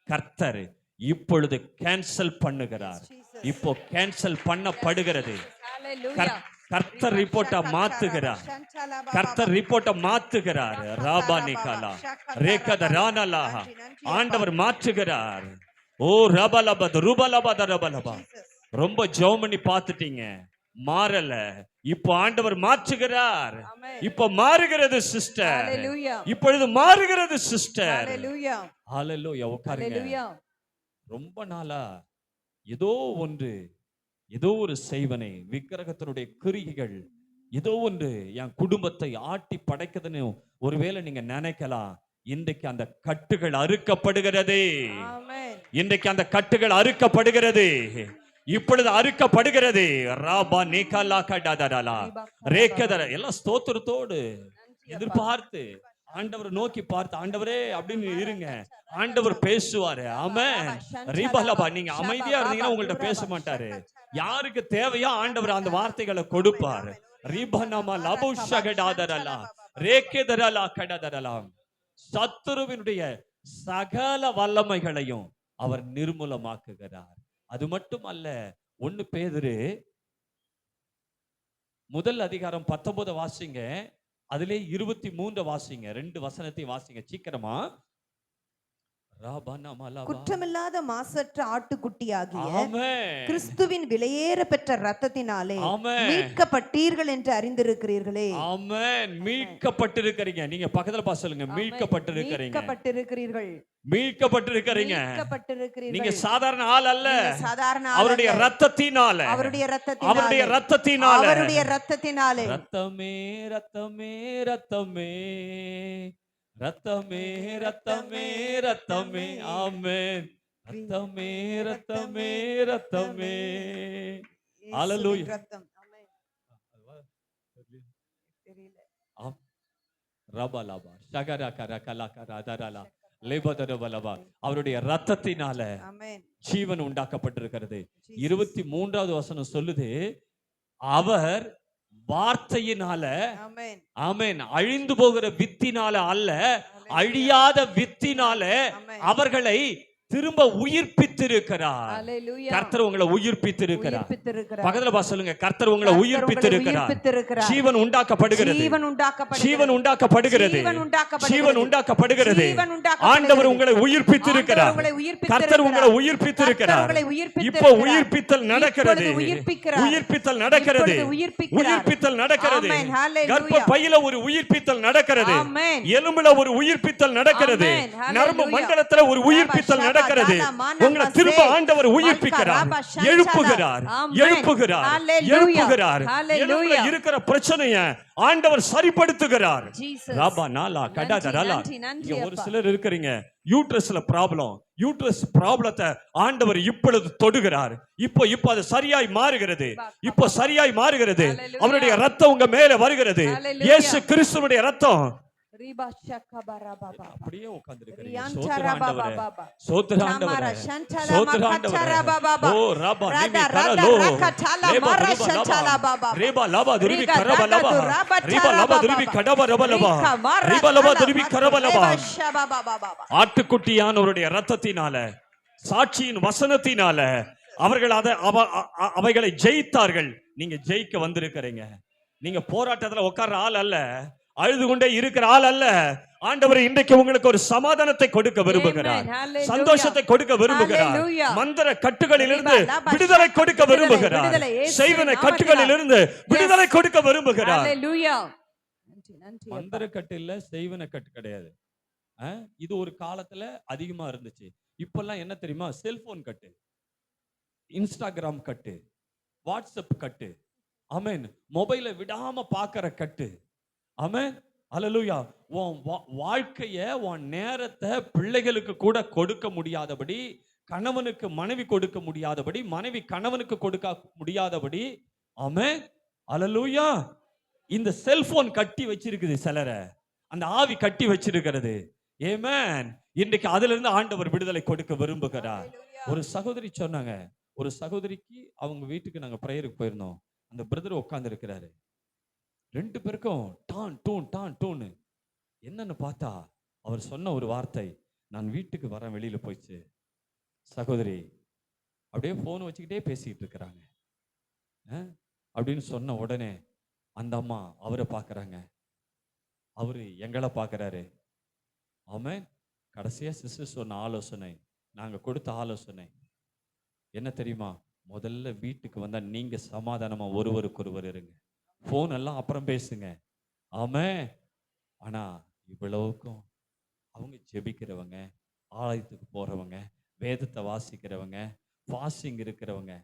கர்த்தர் இப்பொழுது கேன்சல் பண்ணுகிறார். இப்போ கேன்சல் பண்ணப்படுகிறது. கர்த்தர் ரிப்போர்ட்டை மாத்துகிறார். கர்த்தர் ரிப்போர்ட்டை மாத்துகிறார். ராபானிகாலா ரேகத ரானலா ஆண்டவர் மாற்றுகிறார். ஓ ரபலபத ருபலபத ரபலபா. ரொம்ப ஜெபம் பண்ணி பார்த்துட்டீங்க, மாறல. இப்போ ஆண்டவர் மாற்றுகிறார். இப்போ மாறுகிறது சிஸ்டர். இப்பொழுது மாறுகிறது சிஸ்டர். ஹல்லேலூயா. உட்காருங்க. ரொம்ப நாளா ஏதோ ஒரு செய்வனை, விக்கிரகத்தினுடைய கிரியைகள் ஏதோ ஒன்று என் குடும்பத்தை ஆட்டி படைக்குதுன்னு ஒருவேளை நீங்க நினைக்கலாம். இன்றைக்கு அந்த கட்டுகள் அறுக்கப்படுகிறது. இன்றைக்கு அந்த கட்டுகள் அறுக்கப்படுகிறது. இப்பொழுது அறுக்கப்படுகிறது. ராபா நீகலா கடதரலா ரேகதர எல்லாம் ஸ்தோத்திரத்தோடு எதிர்பார்த்து ஆண்டவர் நோக்கி பார்த்து ஆண்டவரே அப்படின்னு இருங்க. ஆண்டவர் பேசுவாரு. ஆமென். ரிபலபா நீங்க அமைதியா இருந்தீங்கன்னா உங்கள்ட்ட பேச மாட்டாரு. யாருக்கு தேவையோ ஆண்டவர் அந்த வார்த்தைகளை கொடுப்பார். ரிபனமா லபுஷகடாதரலா ரேக்கேதரலா கடதரலாம். சத்துருவினுடைய சகல வல்லமைகளையும் அவர் நிர்மூலமாக்குகிறார். அது மட்டுமல்ல, 1 பேதுரு முதல் அதிகாரம் 19 வாசிங்க. அதிலே 23 வாசிங்க. 2 வசனத்தை வாசிங்க சீக்கிரமா. குற்றமில்லாத மாசற்ற ஆட்டுக்குட்டியாகிய ஆமென். கிறிஸ்துவின் விலையேற பெற்ற ரத்தத்தினாலே ஆமென். மீட்கப்பட்டீர்கள் என்று அறிந்திருக்கிறீர்களே. ஆமென். மீட்கப்பட்டிருக்கிறீங்க. நீங்க பக்கத்துல பாத்து சொல்லுங்க. மீட்கப்பட்டிருக்கிறீங்க. மீட்கப்பட்டிருக்கிறீர்கள். மீட்கப்பட்டிருக்கிறீங்க. மீட்கப்பட்டிருக்கிறீர்கள். நீங்க சாதாரண ஆள் அல்ல. சாதாரண ஆள் அவருடைய அல்ல. ரத்தத்தினால. அவருடைய ரத்தத்தினாலே. அவருடைய ரத்தத்தினால. அவருடைய ரத்தத்தினாலே. ரத்தமே ரத்தமே ரத்தமே ரத்தமே ரத்தமே ரத்தமே. ஆமென். ரத்தமே ரத்தமே ரத்தமே. ஹalleluya. ரத்தம். ஆமென். தெரியல. ரபலபா ஷகரகர கலகரதரலா லேபதரபலபா. அவருடைய ரத்தத்தினால ஆமென். ஜீவன் உண்டாக்கப்பட்டிருக்கிறது. 23வது வசனம் சொல்லுது, அவர் வார்த்தையினால, ஆமென். ஆமென், அழிந்து போகிற வித்தினால அல்ல, அழியாத வித்தினால ஆமென். அவர்களை திரும்ப உயிர்ப்பித்திருக்கிறார். ஹalleluya. கர்த்தர் உங்களை உயிர்ப்பித்திருக்கிறார். உயிர்ப்பித்திருக்கிறார். பக்கத்துல பா சொல்லுங்க, கர்த்தர் உங்களை உயிர்ப்பித்திருக்கிறார். உயிர்ப்பித்திருக்கிறார். ஜீவன் உண்டாக்கப்படுகிறது. ஜீவன் உண்டாக்கப்படுகிறது. ஜீவன் உண்டாக்கப்படுகிறது. ஜீவன் உண்டாக்கப்படுகிறது. ஜீவன் உண்டாக்கப்படுகிறது. ஜீவன் உண்டாக்கப்படுகிறது. ஆண்டவர் உங்களை உயிர்ப்பித்திருக்கிறார். ஆண்டவர் உங்களை உயிர்ப்பித்திருக்கிறார். கர்த்தர் உங்களை உயிர்ப்பித்திருக்கிறார். கர்த்தர் உங்களை இப்போ உயிர்ப்பித்திருக்கிறார். உயிர்ப்பித்தல் நடக்கிறது. இப்பொழுது உயிர்ப்பிக்கிறார். உயிர்ப்பித்தல் நடக்கிறது. இப்பொழுது உயிர்ப்பிக்கிறார். உயிர்ப்பித்தல் நடக்கிறது. ஆமென். ஹalleluya. கர்ப்ப பையில ஒரு உயிர்ப்பித்தல் நடக்கிறது. ஆமென். எலும்புல ஒரு உயிர்ப்பித்தல் நடக்கிறது. ஆமென். ஹalleluya. நரம்பு மண்டலத்துல ஒரு உயிர்ப்பித்தல் நடக்கிறது. உங்களை திரும்ப ஆண்டவர் உயிர்ப்பிக்கிறார். எழுப்புகிறார். எழுப்புகிறார். எழுப்புகிறார். எலும்புல இருக்கிற பிரச்சனைய ஆண்டவர் சரிப்படுத்துகிறார். ராபா நாலா கடதரலா. இங்க ஒரு சிலர் இருக்கிறீங்க, யூட்ரஸ்ல ப்ராப்ளம். யூட்ரஸ் ப்ராப்ளத்தை ஆண்டவர் இப்பொழுது தொடுகிறார். இப்போ அது சரியாய் மாறுகிறது. இப்போ சரியாய் மாறுகிறது. அவருடைய ரத்தம் உங்க மேல வருகிறது. இயேசு கிறிஸ்துவுடைய ரத்தம். அப்படியே உட்கார்ந்திருக்கிறீங்க. ஸ்தோத்திர ஆண்டவரே. ஸ்தோத்திர ஆண்டவரே. ஸ்தோத்திர ஆண்டவரே. ஓ ரபா நிமி கரலோ லேபா ரபா ரேபா லபா துருவி கரபா லபா ரிபா லபா துருவி கடபா ரபா லபா ரிபா லபா துருவி கரபா லபா. ஆட்டுக்குட்டியானவருடைய ரத்தத்தினால, சாட்சியின் வசனத்தினால அவர்கள் அவைகளை ஜெயித்தார்கள். நீங்க ஜெயிக்க வந்திருக்கிறீங்க. நீங்க போராட்டத்துல உட்கார்ற ஆள் அல்ல, அழுது கொண்டே இருக்கிற ஆள் அல்ல. ஆண்டவர் இன்றைக்கு உங்களுக்கு ஒரு சமாதானத்தை கொடுக்க விரும்புகிறார். சந்தோஷத்தை கொடுக்க விரும்புகிறார். மந்திர கட்டுகளிலிருந்து விடுதலை கொடுக்க விரும்புகிறார். செய்வன கட்டுகளிலிருந்து விடுதலை கொடுக்க விரும்புகிறார். மந்திர கட்டு இல்ல, செய்வன கட்டு கிடையாது. இது ஒரு காலத்துல அதிகமா இருந்துச்சு. இப்பெல்லாம் என்ன தெரியுமா? செல்போன் கட்டு, இன்ஸ்டாகிராம் கட்டு, வாட்ஸ்அப் கட்டு, ஆமென், மொபைலை விடாம பாக்குற கட்டு, ஆமென், ஹல்லேலூயா. உன் வாழ்க்கைய, உன் நேரத்தை பிள்ளைகளுக்கு கூட கொடுக்க முடியாதபடி, கணவனுக்கு மனைவி கொடுக்க முடியாதபடி, மனைவி கணவனுக்கு கொடுக்க முடியாதபடி, ஆமென், ஹல்லேலூயா, இந்த செல்போன் கட்டி வச்சிருக்குது சிலரை. அந்த ஆவி கட்டி வச்சிருக்கிறது. ஆமென். இன்றைக்கு அதுல இருந்து ஆண்டவர் விடுதலை கொடுக்க விரும்புகிறார். ஒரு சகோதரி சொன்னாங்க, ஒரு சகோதரிக்கு அவங்க வீட்டுக்கு நாங்க பிரேயருக்கு போயிருந்தோம். அந்த பிரதர் உட்கார்ந்து இருக்கிறாரு. 2 பேருக்கும் டான் டூன் டான் டூன். என்னன்னு பார்த்தா அவர் சொன்ன ஒரு வார்த்தை, நான் வீட்டுக்கு வரேன் வெளியில போயிடுச்சு. சகோதரி அப்படியே போன் வச்சுக்கிட்டே பேசிக்கிட்டு இருக்கிறாங்க. அப்படின்னு சொன்ன உடனே அந்த அம்மா அவரை பார்க்கறாங்க, அவரு எங்களை பார்க்கறாரு. ஆமென். கடைசியா சிஸ்டர் சொன்ன ஆலோசனை, நாங்க கொடுத்த ஆலோசனை என்ன தெரியுமா? முதல்ல வீட்டுக்கு வந்தா நீங்க சமாதானமா ஒருவருக்கொருவர் இருங்க. போன் எல்லாம் அப்புறம் பேசுங்க. ஆமென். ஆனா இவ்வளவுக்கும் அவங்க ஜெபிக்கிறவங்க, ஆலயத்துக்கு போறவங்க, வேதத்தை வாசிக்கிறவங்க, ஃபாஸ்டிங் இருக்கிறவங்க,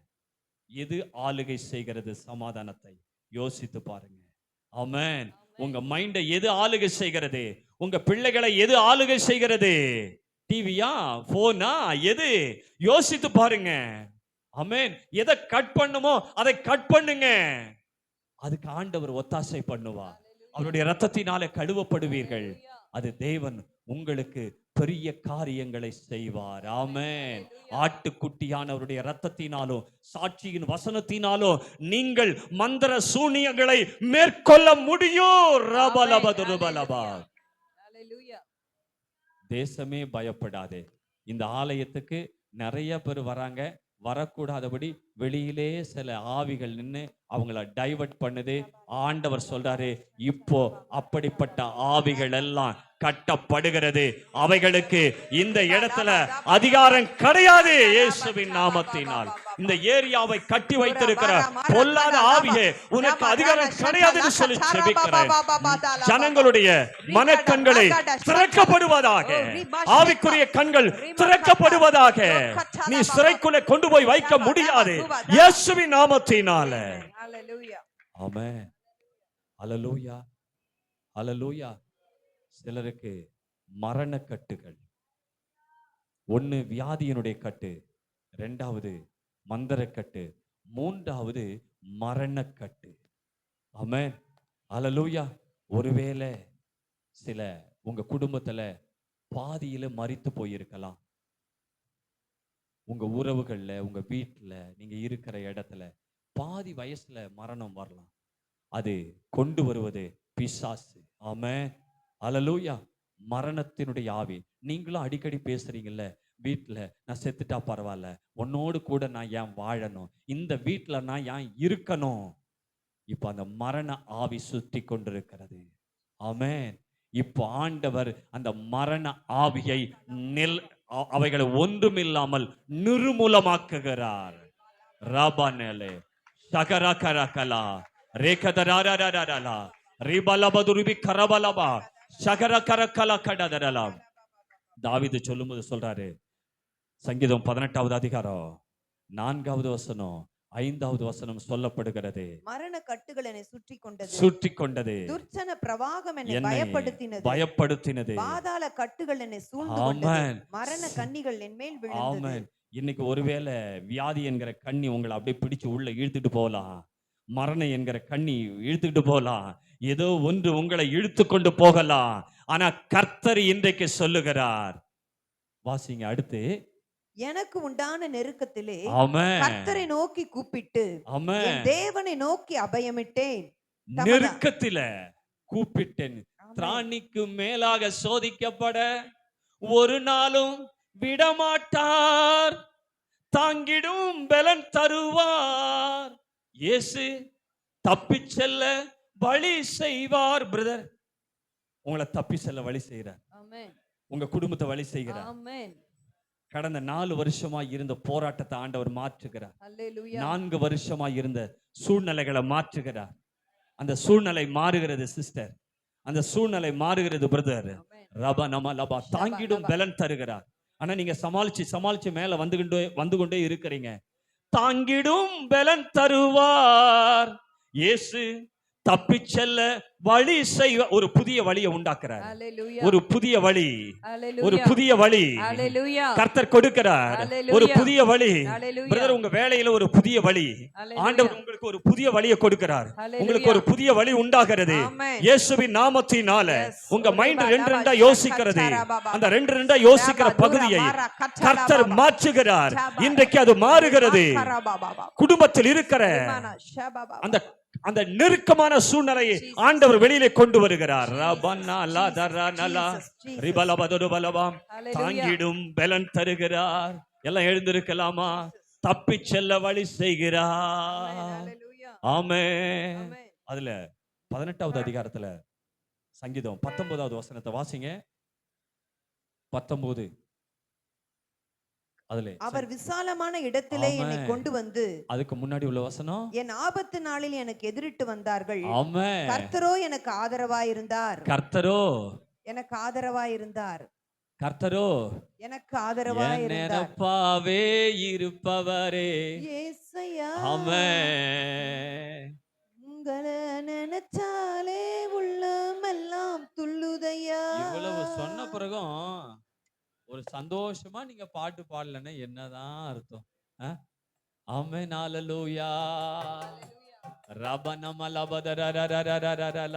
எது ஆளுகை செய்கிறது சமாதானத்தை? யோசித்து பாருங்க. ஆமென். உங்க மைண்டை எது ஆளுகை செய்கிறது? உங்க பிள்ளைகளை எது ஆளுகை செய்கிறது? டிவியா, போனா, எது? யோசித்து பாருங்க. ஆமென். எதை கட் பண்ணுமோ அதை கட் பண்ணுங்க. அதுக்கு ஆண்டவர் ஒத்தாசை பண்ணுவார். அவருடைய ரத்தத்தினாலே கழுவப்படுவீர்கள். அது தேவன் உங்களுக்கு பெரிய காரியங்களை செய்வார். ஆமென். ஆட்டுக்குட்டியானவருடைய இரத்தத்தினாலும் சாட்சியின் வசனத்தினாலும் நீங்கள் மந்திர சூனியங்களை மேற்கொள்ள முடியும். ரபலபதுருபலபா. தேசமே பயப்படாதே. இந்த ஆலயத்துக்கு நிறைய பேர் வராங்க, வரக்கூடாதபடி வெளியிலே சில ஆவிகள் நின்று அவங்கள டைவர்ட் பண்ணுது. ஆண்டவர் சொல்றாரு, இப்போ அப்படிப்பட்ட ஆவிகள் எல்லாம் கட்டப்படுகிறது. அவைகளுக்கு இந்த இடத்துல அதிகாரம் கிடையாது. இயேசுவின் நாமத்தினால் இந்த ஏரியாவை கட்டி வைத்திருக்கிற பொல்லாத ஆவியே, உனக்கு அதிகாரம் கிடையாதுன்னு சொல்லி ஜெபிக்கிறேன். ஜனங்களுடைய மனக்கண்களை திறக்கப்படுவதாக, ஆவிக்குரிய கண்கள் திறக்கப்படுவதாக. நீ சிறைக்குள்ளே கொண்டு போய் வைக்க முடியாது இயேசுவின் நாமத்தினால. ஆமென். அல்லேலூயா, அல்லேலூயா. சிலருக்கு மரண கட்டுகள், ஒன்னு வியாதியினுடைய கட்டு, இரண்டாவது மந்திரக்கட்டு, மூன்றாவது மரணக்கட்டு. ஆமென். அல்லேலூயா. ஒருவேளை சில உங்க குடும்பத்துல பாதியில மரித்து போயிருக்கலாம். உங்க உறவுகள்ல, உங்க வீட்டுல, நீங்க இருக்கிற இடத்துல பாதி வயசுல மரணம் வரலாம். அது கொண்டு வருவது பிசாசு. ஆமென். அல்லேலூயா. மரணத்தினுடைய ஆவி. நீங்களும் அடிக்கடி பேசுறீங்கல்ல, வீட்டுல நான் செத்துட்டா பரவாயில்ல, உன்னோடு கூட நான் ஏன் வாழணும், இந்த வீட்டுல நான் ஏன் இருக்கணும். இப்ப அந்த மரண ஆவி சுற்றி கொண்டிருக்கிறது. ஆமென். இப்போ ஆண்டவர் அந்த மரண ஆவியை அவைகளை ஒன்றுமில்லாமல் நிர்மூலமாக்குகிறார். ராபானேலே சகரகரகலா ரேகதராரரரலா ரிபலபதுருபி கரபலபா சகரகரகல கடதரலாம். தாவீது சொல்லும்போது சொல்றாரு, சங்கீதம் 18வது அதிகாரம் 4வது வசனம் 5வது வசனம் சொல்லப்படுகிறது, மரண கட்டுகள் என்னை சுற்றி கொண்டது, துர்ச்சன பிரவாகம் என்னை பயப்படுத்தினது, பாதாள கட்டுகள் என்னை சூழ்ந்து கொண்டது, மரண கண்ணிகள் என் மேல் விழுந்தது. இன்னைக்கு ஒருவேளை வியாதி என்கிற கண்ணி உங்களை அப்படியே பிடிச்சு உள்ள இழுத்துட்டு போகலாம். மரணம் என்கிற கண்ணி இழுத்துட்டு போகலாம். ஏதோ ஒன்று உங்களை இழுத்து கொண்டு போகலாம். ஆனா கர்த்தர் இன்றைக்கு சொல்லுகிறார், வாசிங்க அடுத்து, எனக்கு உண்டான நெருக்கத்திலே ஆமென், கர்த்தரை நோக்கி கூப்பிட்டு ஆமென், என் தேவனை நோக்கி அபயமிட்டேன். நெருக்கத்தில கூப்பிட்டேன். திராணிக்கு மேலாக சோதிக்கப்பட ஒரு நாளும் விடமாட்டார், தாங்கிடும் பலன் தருவார். இயேசு தப்பிச் செல்ல வழி செய்வார். பிரதர், உங்களை தப்பி செல்ல வழி செய்கிறார். உங்க குடும்பத்தை வழி செய்கிறார். கடந்த 4 வருஷமா இருந்த போராட்டத்தை ஆண்டவர் மாற்றுகிறார். 4 வருஷமா இருந்த சூழ்நிலைகளை மாற்றுகிறார். அந்த சூழ்நிலை மாறுகிறது சிஸ்டர், அந்த சூழ்நிலை மாறுகிறது பிரதர். ரபா நம லபா, தாங்கிடும் பலன் தருகிறார். ஆனா நீங்க சமாளிச்சு மேல வந்து கொண்டே இருக்கிறீங்க. தாங்கிடும் பலன் தருவார். இயேசு தப்பிச் செல்ல வழி செய்வ, ஒரு புதிய வழியை உண்டாக்குறார். ஒரு புதிய வழி, ஒரு புதிய வழி கர்த்தர் கொடுக்கிறார். ஒரு புதிய வழி பிரதர், உங்க வேலையில ஒரு புதிய வழி ஆண்டவர் உங்களுக்கு ஒரு புதிய வழியை கொடுக்கிறார். உங்களுக்கு ஒரு புதிய வழி உண்டாகிறது இயேசுவின் நாமத்தினால. உங்க மைண்ட் ரெண்டா யோசிக்கிறது, அந்த ரெண்டா யோசிக்கிற பகுதியை கர்த்தர் மாற்றுகிறார். இன்றைக்கு அது மாறுகிறது. குடும்பத்தில் இருக்கிற அந்த நெருக்கமான சூழ்நிலையை ஆண்டவர் வெளியிலே கொண்டு வருகிறார். தாங்கிடும் பலன் தருகிறார். எல்லாம் எழுந்திருக்கலாமா? தப்பி செல்ல வழி செய்கிறார். ஆமென். அதுல 18வது அதிகாரத்துல சங்கீதம் 19வது வசனத்தை வாசிங்க. 19. அவர் விசாலமான இடத்திலே என்னை கொண்டு வந்து, அதுக்கு முன்னாடி உள்ள வசனம், என் ஆபத்து நாளில் எனக்கு எதிரிட்டு வந்தார்கள், ஆமென், கர்த்தரோ எனக்கு ஆதரவாயிருந்தார். கர்த்தரோ எனக்கு ஆதரவாயிருந்தார். கர்த்தரோ எனக்கு ஆதரவாயிருந்தார். நினைப்பாவே இருப்பவரே இயேசையா, ஆமென். உங்களை நினைச்சாலே உள்ளமெல்லாம் துள்ளுதையா. இவ்வளவு சொன்ன பிறகும் ஒரு சந்தோஷமா நீங்க பாட்டு பாடலன்னா என்னதான் அர்த்தம்? ஆமென். அல்லேலூயா. ரபனமலபதரரரரரரரரல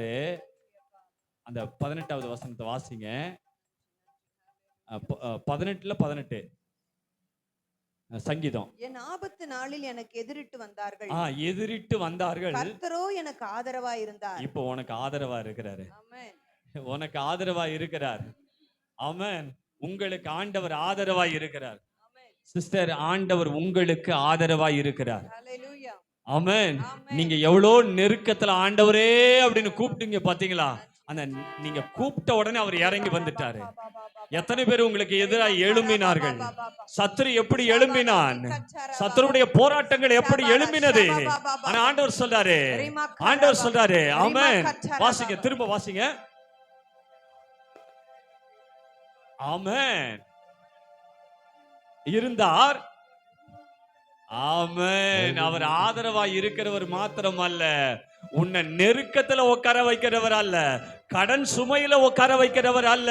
சொல்றாரு, அந்த 18வது வசனத்தை வாசிங்க. 18ல 18 சங்கீதம். என் ஆபத்து நாளில் எனக்கு எதிரிட்டு வந்தார்கள், எதிரிட்டு வந்தார்கள், கர்த்தரோ எனக்கு ஆதரவா இருந்தார். இப்போ உனக்கு ஆதரவா இருக்கிறாரு. ஆமென். உனக்கு ஆதரவா இருக்கிறார். ஆமென். உங்களுக்கு ஆண்டவர் ஆதரவா இருக்கிறார். சிஸ்டர், ஆண்டவர் உங்களுக்கு ஆதரவா இருக்கிறார். ஹalleluya. ஆமென். நீங்க எவ்வளோ நெருக்கத்துல ஆண்டவரே அப்படின்னு கூப்பிட்டீங்க பாத்தீங்களா? அந்த நீங்க கூப்பிட்ட உடனே அவர் இறங்கி வந்துட்டாரு. எத்தனை பேர் உங்களுக்கு எதிராக எழும்பினார்கள்? சத்துரு எப்படி எழும்பினான்? சத்துருடைய போராட்டங்கள் எப்படி எழும்பினது? ஆனா ஆண்டவர் சொல்றாரு, ஆண்டவர் சொல்றாரு, ஆமென். வாசிங்க, திரும்ப வாசிங்க. ஆமென். இருந்தார். ஆமென். அவர் ஆதரவா இருக்கிறவர் மாத்திரம் அல்ல, உன்னை நெருக்கத்துல உட்கார வைக்கிறவர் அல்ல, கடன் சுமையில உட்கார வைக்கிறவர் அல்ல,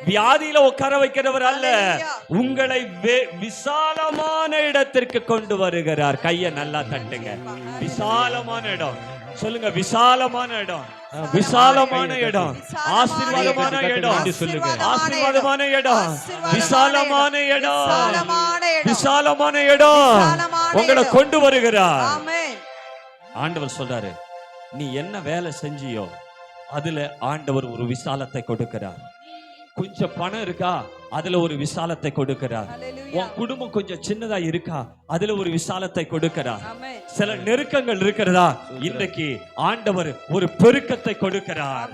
வியாதியில உட்கார வைக்கிறவர் அல்ல, உங்களை விசாலமான இடத்திற்கு கொண்டு வருகிறார். கைய நல்லா தட்டுங்க. விசாலமான இடம் சொல்லுங்க. விசாலமான இடம், விசாலமான இடம், ஆசீர்வாதமான இடம் சொல்லுங்க. ஆசீர்வாதமான இடம், விசாலமான இடம், விசாலமான இடம் உங்களை கொண்டு வருகிறார். ஆண்டவர் சொல்றாரு, நீ என்ன வேலை செஞ்சியோ அதுல ஆண்டவர் ஒரு விசாலத்தை கொடுக்கிறார். கொஞ்சம் பணம் இருக்கா, அதுல ஒரு விசாலத்தை கொடுக்கிறார். உன் குடும்பம் கொஞ்சம் சின்னதா இருக்கா, அதுல ஒரு விசாலத்தை கொடுக்கிறார். சில நெருக்கங்கள் இருக்கிறதா, இன்றைக்கு ஆண்டவர் ஒரு பெருக்கத்தை கொடுக்கிறார்.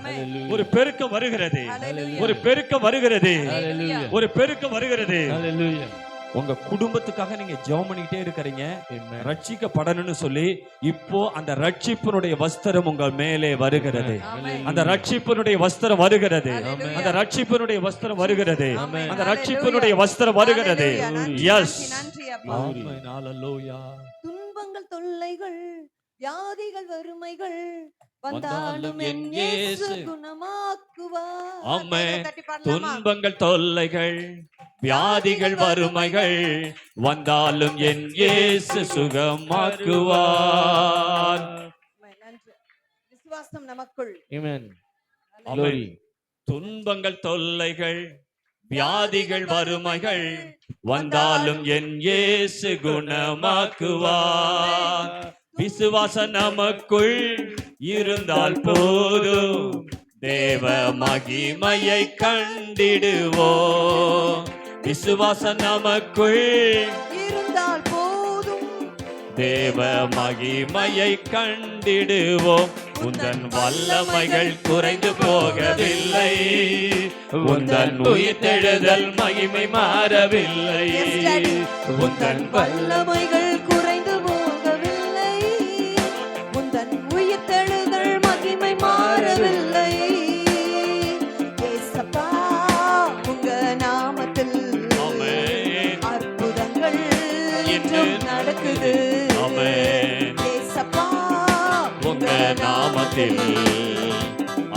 ஒரு பெருக்கம் வருகிறது, ஒரு பெருக்கம் வருகிறது, ஒரு பெருக்கம் வருகிறது. உங்க குடும்பத்துக்காக நீங்க ஜெபம் பண்ணிக்கிட்டே இருக்கிறீங்க, ரட்சிக்கப்படணும்னு சொல்லி. இப்போ அந்த ரட்சிப்பினுடைய வஸ்திரம் உங்க மேலே வருகிறது. அந்த ரட்சிப்பினுடைய வஸ்திரம் வருகிறது. அந்த ரட்சிப்பினுடைய வஸ்திரம் வருகிறது. அந்த ரட்சிப்பினுடைய வஸ்திரம் வருகிறது. எஸ். துன்பங்கள், தொல்லைகள், வியாதிகள், வறுமைகள் வந்தாலும் என் இயேசு குணமாக்குவார். ஆமென். துன்பங்கள், தொல்லைகள், வியாதிகள், வறுமைகள் வந்தாலும் என் இயேசு சுகமாக்குவார். விசுவாசம் நமக்குள். ஆமென். ஆமென். துன்பங்கள், தொல்லைகள், வியாதிகள், வறுமைகள் வந்தாலும் என் இயேசு குணமாக்குவார். விசுவாசம் நமக்குள் இருந்தால் போதும், தேவ மகிமையை கண்டிடுவோம். விசுவாசம் நமக்குள் இருந்தால் போதும், தேவ மகிமையை கண்டிடுவோம். உந்தன் வல்லமைகள் குறைந்து போகவில்லை, உந்தன் உயிர்த்தெழுதல் மகிமை மாறவில்லை. உந்தன் வல்லமைகள் குறைந்து போகவில்லை, உந்தன் உயிர்த்தெழுதல் மகிமை மாறவில்லை. ஏசப்பா, உங்க நாமத்தில் அற்புதங்கள் இன்றும் நடக்குது. ஏசப்பா, உங்க நாமத்தில்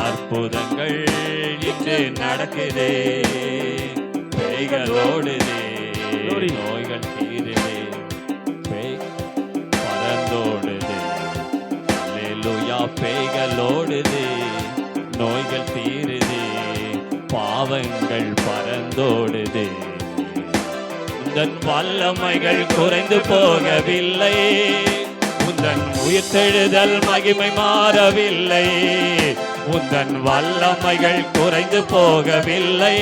அற்புதங்கள் இன்று நடக்குதே. பேய்கள் ஓடுதே, நோய்கள் தீருதே, பறந்தோடுதே. அல்லேலூயா. பேய்கள் ஓடுதே, நோய்கள் தீருதே, பாவங்கள் பறந்தோடுதே. உந்தன் வல்லமைகள் குறைந்து போகவில்லை, உந்தன் உயிர்த்தெழுதல் மகிமை மாறவில்லை. உந்தன் வல்லமைகள் குறைந்து போகவில்லை,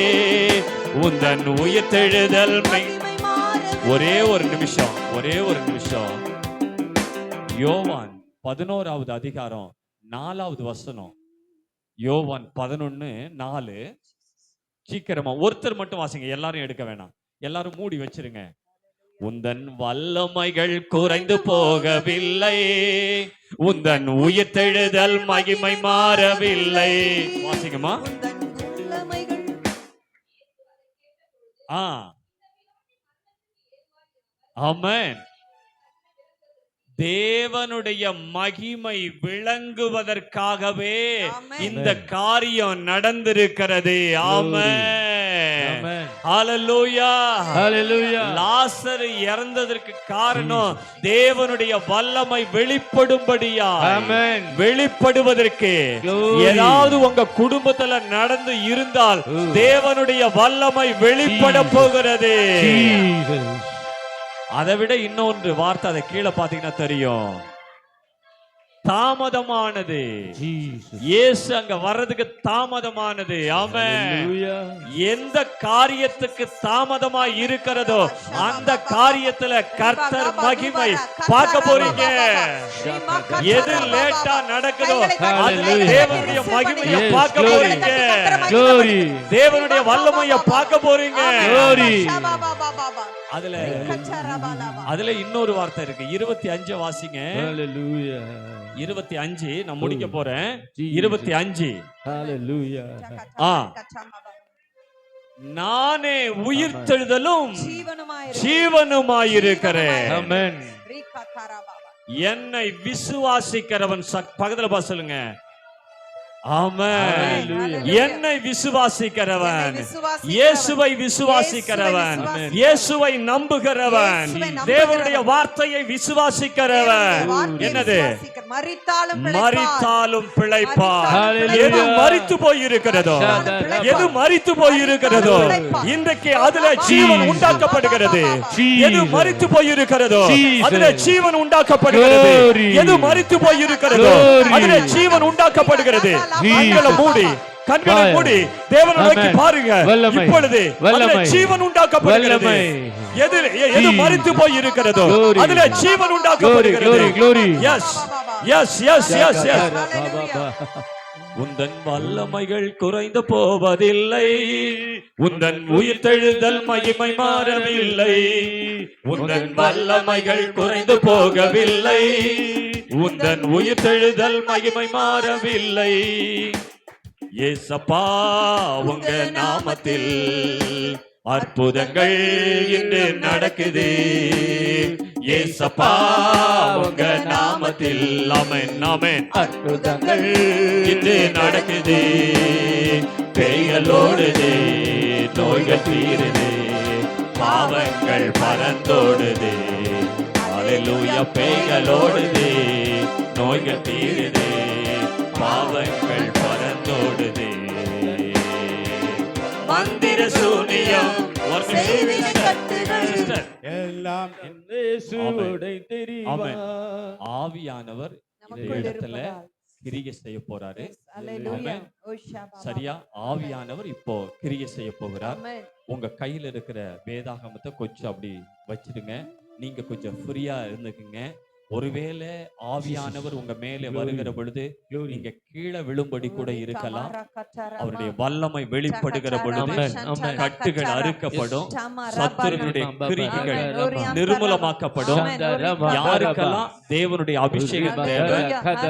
உந்தன் உயிர்த்தெழுதல் மகிமை மாறவில்லை. ஒரே ஒரு நிமிஷம், ஒரே ஒரு நிமிஷம். யோவான் 11வது அதிகாரம் 4வது வசனம். யோவான் 11:4. சீக்கிரமா ஒருத்தர் மட்டும் வாசிங்க, எல்லாரும் எடுக்க வேணாம், எல்லாரும் மூடி வச்சிருங்க. உந்தன் வல்லமைகள் குறைந்து போகவில்லை, உந்தன் உயிர்த்தெழுதல் மகிமை மாறவில்லை. வாசிங்கம்மா. உந்தன் வல்லமைகள். ஆமென். தேவனுடைய மகிமை விளங்குவதற்காகவே இந்த காரியம் நடந்திருக்கிறது. ஆமென். Amen. ஹalleluya. Hallelujah. லாசர் இறந்ததற்கு காரணம் தேவனுடைய வல்லமை வெளிப்படும்படியா, Amen. வெளிப்படுவதற்கு. Glory. ஏதாவது உங்க குடும்பத்துல நடந்து இருந்தால் தேவனுடைய வல்லமை வெளிப்பட போகிறது. Jesus. அதை விட இன்னொன்று வார்த்தை, அதை கீழே பாத்தீங்கன்னா தெரியும், தாமதமானது. Jesus. இயேசு அங்க வர்றதுக்கு தாமதமானது. ஆமென். Hallelujah. எந்த காரியத்துக்கு தாமதமா இருக்கிறதோ அந்த காரியத்துல கர்த்தர் மகிமை பார்க்க போறீங்க. எது லேட்டா நடக்குதோ அதுல தேவனுடைய மகிமையை பார்க்க போறீங்க. Glory. தேவனுடைய வல்லமையை பார்க்க போறீங்க. Glory. அதுல இன்னொரு வார்த்தை இருக்கு, 25 வாசிங்க. Hallelujah. 25 நான் முடிக்க போறேன். Jesus. 25. Hallelujah. நானே உயிர்த்தெழுதலும் ஜீவனுமாயிருக்கிறேன். Amen. என்னை விசுவாசிக்கிறவன் பக்கத்துல சொல்லுங்க. ஆமென். என்னை விசுவாசிக்கிறவன், இயேசுவை விசுவாசிக்கிறவன், இயேசுவை நம்புகிறவன், தேவனுடைய வார்த்தையை விசுவாசிக்கிறவன் என்னது? மரித்தாலும் பிழைப்பான். எது மரித்து போயிருக்கிறதோ, எது மரித்து போயிருக்கிறதோ இன்றைக்கு அதுல ஜீவன் உண்டாக்கப்படுகிறது. எது மரித்து போயிருக்கிறதோ அதுல ஜீவன் உண்டாக்கப்படுகிறது. எது மரித்து போயிருக்கிறதோ அதுல ஜீவன் உண்டாக்கப்படுகிறது. கண்களை மூடி, கண்களை மூடி தேவனை நோக்கி பாருங்க. இப்பொழுது அதுல ஜீவன் உண்டாக்கப்படுகிறது. எது மரித்து போய் இருக்கிறதோ அதுல ஜீவன் உண்டாக்கப்படுகிறது. Yes yes yes yes yes. உந்தன் வல்லமைகள் குறைந்து போவதில்லை, உந்தன் உயிர்த்தெழுதல் மகிமை மாறவில்லை. உந்தன் வல்லமைகள் குறைந்து போகவில்லை, உந்தன் உயிர்த்தெழுதல் மகிமை மாறவில்லை. ஏசப்பா உங்க நாமத்தில் அற்புதங்கள் இன்று நடக்குது. ஏசப்பா உங்க நாமத்தில் ஆமென் ஆமென் அற்புதங்கள் இன்று நடக்குது. பேய்களோடுது, நோய்கள் தீருது, பாவங்கள் பறந்தோடுது. ஹல்லேலூயா. பேய்களோடுது, நோய்கள் தீருது, பாவங்கள் பறந்தோடுது. மந்திர சூனியம் எல்லாம் இயேசுவுடைய தெரிவா. ஆவியானவர் இந்த இடத்துல கிரியை செய்ய போறாரு. ஆமென். சரியா? ஆவியானவர் இப்போ கிரியை செய்ய போகிறார். உங்க கையில இருக்கிற வேதாகமத்தை கொஞ்சம் அப்படி வச்சிடுங்க. நீங்க கொஞ்சம் ஃப்ரீயா இருந்துக்குங்க. ஒருவேளை ஆவியானவர் உங்க மேலே வருகிற பொழுது நீங்க கீழே விழும்படி கூட இருக்கலாம். அவருடைய வல்லமை வெளிப்படுகிற பொழுது கட்டுகள் அறுக்கப்படும், சத்துருடைய கிரியைகள் நிர்மூலமாக்கப்படும். யாருக்கெல்லாம் தேவனுடைய அபிஷேகம் தேவை,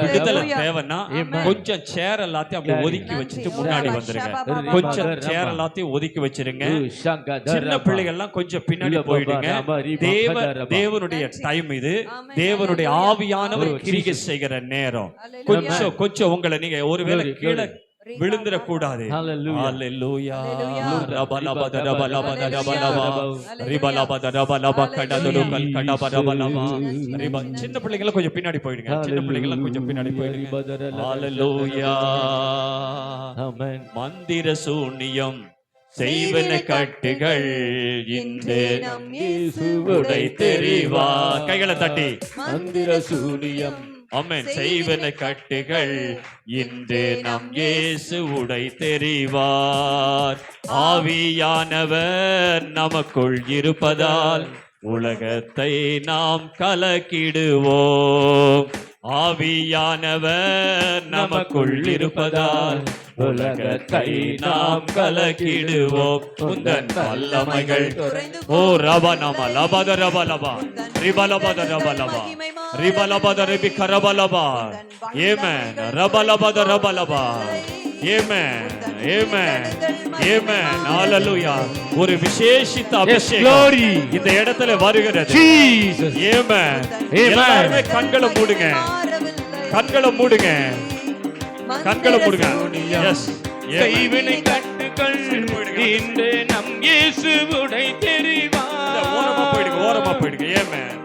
விடுதலை தேவைன்னா கொஞ்சம் சேர் எல்லாத்தையும் அப்படி ஒதுக்கி வச்சுட்டு முன்னாடி வந்துருங்க. கொஞ்சம் சேர் எல்லாத்தையும் ஒதுக்கி வச்சிருங்க. சின்ன பிள்ளைகள்லாம் கொஞ்சம் பின்னாடி போயிடுங்க. தேவனுடைய டைம் இது. தேவனுடைய ஆவியானவர் கிரியை செய்கிற நேரம். கொஞ்சம் உங்களை நீங்க ஒருவேளை கீழே விழுந்துட கூடாது. ஹல்லேலூயா. ரபலபத ரபலபத ரபலபா ரிபலபத ரபலபா கடதுலுகல் கடபரபலபா ரிப. சின்ன பிள்ளைகளை கொஞ்சம் பின்னாடி போயிடுங்க. சின்ன பிள்ளைகளை கொஞ்சம் பின்னாடி போயிடுங்க. ஹல்லேலூயா. ஆமென். மந்திர சூனியம் செய்வன கட்டுகள் இன்று நம் இயேசுவுடை தெரிவா. கைகளை தட்டி. மந்திர சூனியம் ஆமென். செய்வன கட்டுகள் இன்று நம் இயேசுவுடை தெரிவார். ஆவியானவர் நமக்குள் இருப்பதால் உலகத்தை நாம் கலக்கிடுவோம். ஆவியானவர் நமக்குள் இருப்பதால் உலகத்தை நாம் கலக்கிடுவோம். உந்தன் வல்லமைகள் ஓ ரபனம லபத ரபலபா ரிபலபத ரபலபா ரிபலபத ரிபி கரபலபா. ஆமென். ரபலபத ரபலபா. ஆமென். ஆமென். ஆமென். ஹல்லேலூயா. ஒரு விசேஷித்த அபிஷேகம் இந்த இடத்துல வருகிறது. ஜீசஸ். ஆமென். எல்லாரும் கண்களை மூடுங்க. கண்களை மூடுங்க. கண்களை மூடுங்க. எஸ். கைவினை கட்டுகள் காட்டுங்கள் இன்று நம் இயேசுவுடை தெரிவார். ஓரமா போயிடுங்க. ஆமென்.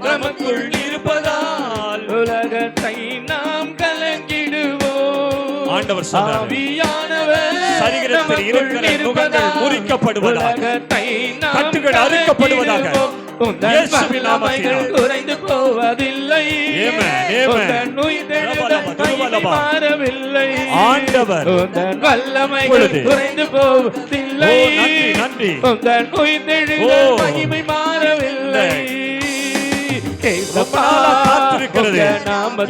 நமக்குள் இருப்பதால் உலகத்தை நாம் கலங்கிடுவோம். ஆண்டவர் சொன்னார், ஆவியானவர் சரீரத்தில் இருக்கிற நுகங்கள் முறிக்கப்படுவதாக, கட்டுகள் அறுக்கப்படுவதாக, இயேசுவின் நாமத்தினால் குறைந்து போவதில்லை. மாறவில்லை. ஆண்டவர் வல்லமைகள் குறைந்து போவதில்லை. நன்றி. மகிமை மாறவில்லை. காத்திருக்கிறது.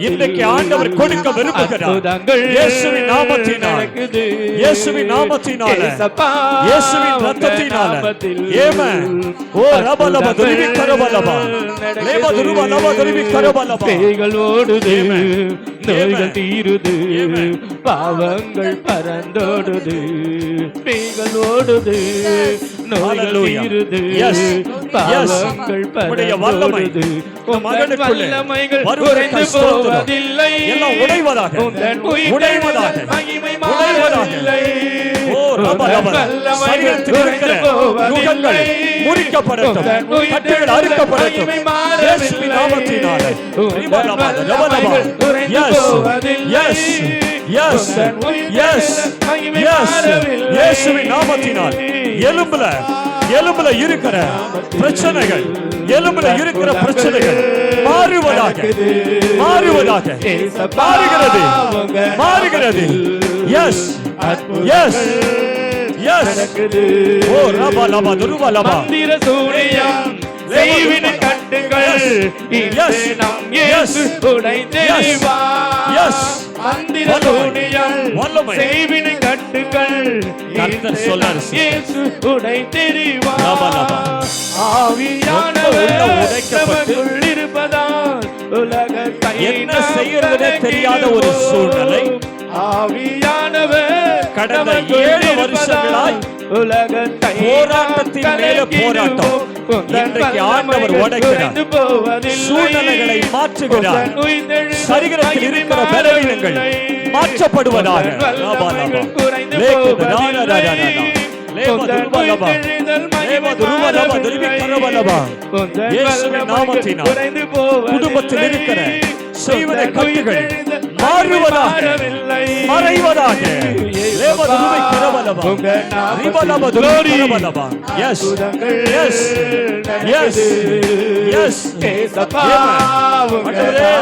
இன்றைக்கு ஆண்டவர் கொடுக்க விரும்புகிறார். இயேசுவின் நாமத்தினால், இயேசுவின் நாமத்தினால, இயேசுவின் இரத்தத்தினால. ஆமென். ஓ ரபலப துருவி கரபலபா, லேப துருவ லப துருவி கரபலபா. பேய்கள் ஓடுது, நோய்கள் தீருது, பாவங்கள் பறந்தோடுது. பேய்கள் ஓடுது, நோய்கள் தீருது, பாவங்கள் பறந்தோடுது. வல்லமைகள் குறைந்து போவதில்லை. எல்லாம் உடைவதாக, உடைவதாக, உடைவதாக. ஓ ரபலப, சரீரத்தில் இருக்கிற நுகங்கள் முறிக்கப்படட்டும், கட்டுகள் அறுக்கப்படட்டும். இயேசுவின் நாமத்தினாலே. ரபலப, ரபலப. Yes, yes, yes, yes, yes. இயேசுவின் நாமத்தினால் எலும்புல இருக்கிற பிரச்சனைகள், எலும்புல இருக்கிற பிரச்சனைகள் மாறுவதாக, மாறுவதாக, மாறுகிறது, மாறுகிறது. Yes, yes, yes. ஓ ரபா லபா துருவா லபா. மந்திர சூனியம் செய்வின கட்டுகள் இன்று நம் இயேசு உடைத்தெறிவார். எஸ். மந்திர சூனியம் செய்வின கட்டுகள் கர்த்தர் சொன்னார், இயேசு உடைத்தெறிவார். லபா லபா. ஆவியானவர் நமக்குள் இருப்பதால் உலகத்தை என்ன செய்யறதுனே தெரியாத ஒரு சூழ்நிலை. ஆவியானவர் கடந்த 7 வருஷங்களாய் உலகத்தை போராட்டத்தின் மேல போராட்டம். இன்றைக்கு ஆண்டவர் உடைக்கிறார், சூழ்நிலைகளை மாற்றுகிறார். சரீரத்தில் இருக்கிற பலவீனங்கள் மாற்றப்படுவதாக. குடும்பத்தில் இருக்கிற செய்வன கட்டுகள் மாறுவதாக, மறைவதாக.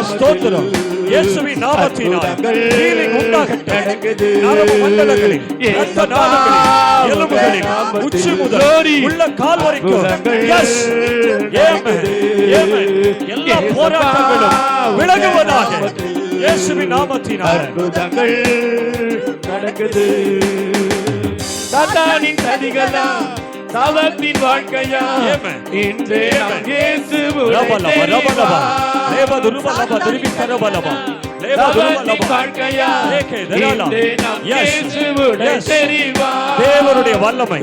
ஸ்தோத்திரம். இயேசுவின் நாமத்தினால் ஹீலிங் உண்டாகட்டும். நரம்பு மண்டலங்களில், இரத்த நாளங்களில், எலும்புகளில், உச்சி முதல் உள்ள கால் வரைக்கும். எஸ், ஆமென், ஆமென். எல்லா போராட்டங்களும் விலகுவதாக இயேசுவின் நாமத்தினால். அற்புதங்கள் நடக்குது. சாத்தானின் சதிகளா, சாவத்தின் வாழ்க்கையா, இன்றே நம் இயேசு உடைத்தெறிவார். தேவனுடைய வல்லமை,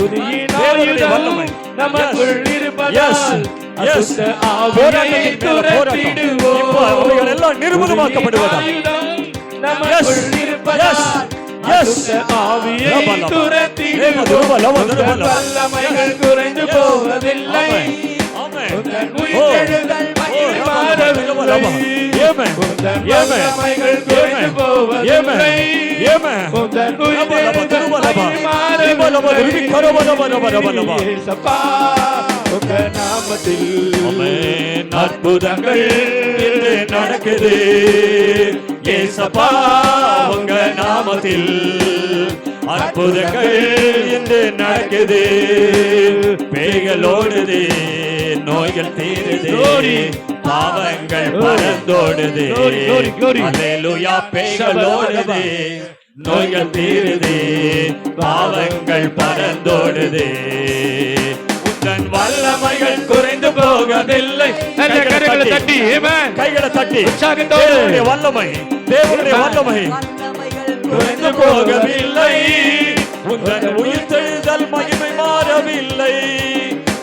தேவனுடைய வல்லமை நமக்குள் இருப்பதால் அசுத்த ஆவியை துரத்திடுவோம். இப்போ அவைகள் எல்லாம் நிர்மூலமாக்கப்படுவதா? நமக்குள் இருப்பதால் அசுத்த ஆவியை துரத்திடுவோம். வல்லமைகள் குறைந்து போவதில்லை. உயிர்த்தெழுதல் மகிமை மாறவில்லை. வல்லமைகள் குறைந்து போவதில்லை. உயிர்த்தெழுதல் மகிமை மாறவில்லை. இயேசப்பா உங்க நாமத்தில் அற்புதங்கள் இன்று நடக்குது. இயேசப்பா உங்க நாமத்தில் அற்புதங்கள் இன்று நடக்குது. பேய்கள் ஓடுது, நோய்கள் தீருது, பாவங்கள் பறந்தோடுது. அல்லேலூயா. பேய்கள் ஓடுது, நோய்கள் தீருது, பாவங்கள் பறந்தோடுது. உந்தன் வல்லமைகள் குறைந்து போகவில்லை. கைகளை தட்டி, கைகளை தட்டி. தேவனுடைய வல்லமை, தேவனுடைய வல்லமை குறைந்து போகவில்லை. உந்தன் உயிர்த்தெழுதல் மகிமை மாறவில்லை.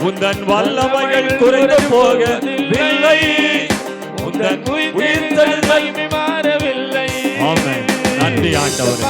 உந்தன் வல்லமைகள் குறைந்து போகவில்லை. உந்தன் உயிர்த்தெழுதல் மகிமை மாறவில்லை. ஆமென். நன்றி ஆண்டவரே,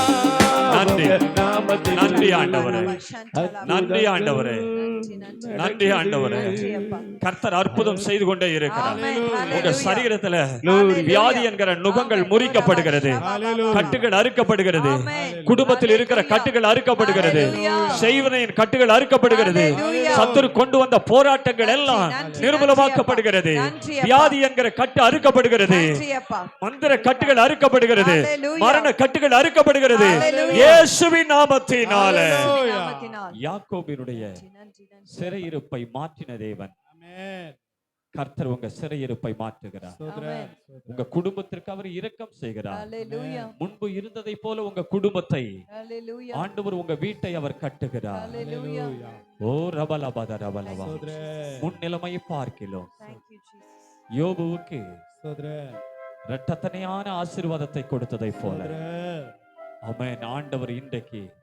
நன்றி. உங்க நாமத்தில் நன்றி ஆண்டவரே. சஞ்சலா. நன்றி ஆண்டவரே. நன்றி, நன்றி. நன்றி ஆண்டவரே. நன்றி அப்பா. கர்த்தர் அற்புதம் செய்து கொண்டே இருக்கிறார். ஆமென். உங்க ஹalleluya. சரீரத்துல Hallelujah. வியாதி என்கிற நுகங்கள் ஆமென். முறிக்கப்படுகிறது. Hallelujah. கட்டுகள் அறுக்கப்படுகிறது. ஆமென். குடும்பத்தில் இருக்கிற Hallelujah. கட்டுகள் அறுக்கப்படுகிறது. Hallelujah. செய்வனையின் கட்டுகள் அறுக்கப்படுகிறது. Hallelujah. சத்துரு கொண்டு வந்த போராட்டங்கள் எல்லாம் நன்றி, நிர்மூலமாக்கப்படுகிறது. நன்றி அப்பா. வியாதி என்கிற கட்டு அறுக்கப்படுகிறது. நன்றி அப்பா. மந்திர கட்டுகள் அறுக்கப்படுகிறது. Hallelujah. மரண கட்டுகள் அறுக்கப்படுகிறது. Hallelujah. இயேசுவின் நாமத்தினாலே. Hallelujah. நாமத்தினால். யாக்கோபினுடைய நன்றி, நன்றி, நன்றி. சிறையிருப்பை மாற்றின தேவன் Amen. கர்த்தர் உங்க சிறையிருப்பை மாற்றுகிறார். சோதரன். உங்க குடும்பத்திற்கு அவர் இரக்கம் செய்கிறார். Hallelujah. முன்பு இருந்ததை போல உங்க குடும்பத்தை Hallelujah. ஆண்டவர் உங்க வீட்டை அவர் கட்டுகிறார். Hallelujah. ஓ ரபலபத ரபலவா. சோதரன். முன் நிலைமையை பார்க்கிறோம். Thank you, Jesus. யோபுவுக்கு சோதரன். இரட்டத்தனையான ஆசீர்வாதத்தை கொடுத்ததை போல சோதரன். ஆமென். ஆண்டவர் இன்றைக்கு Jesus.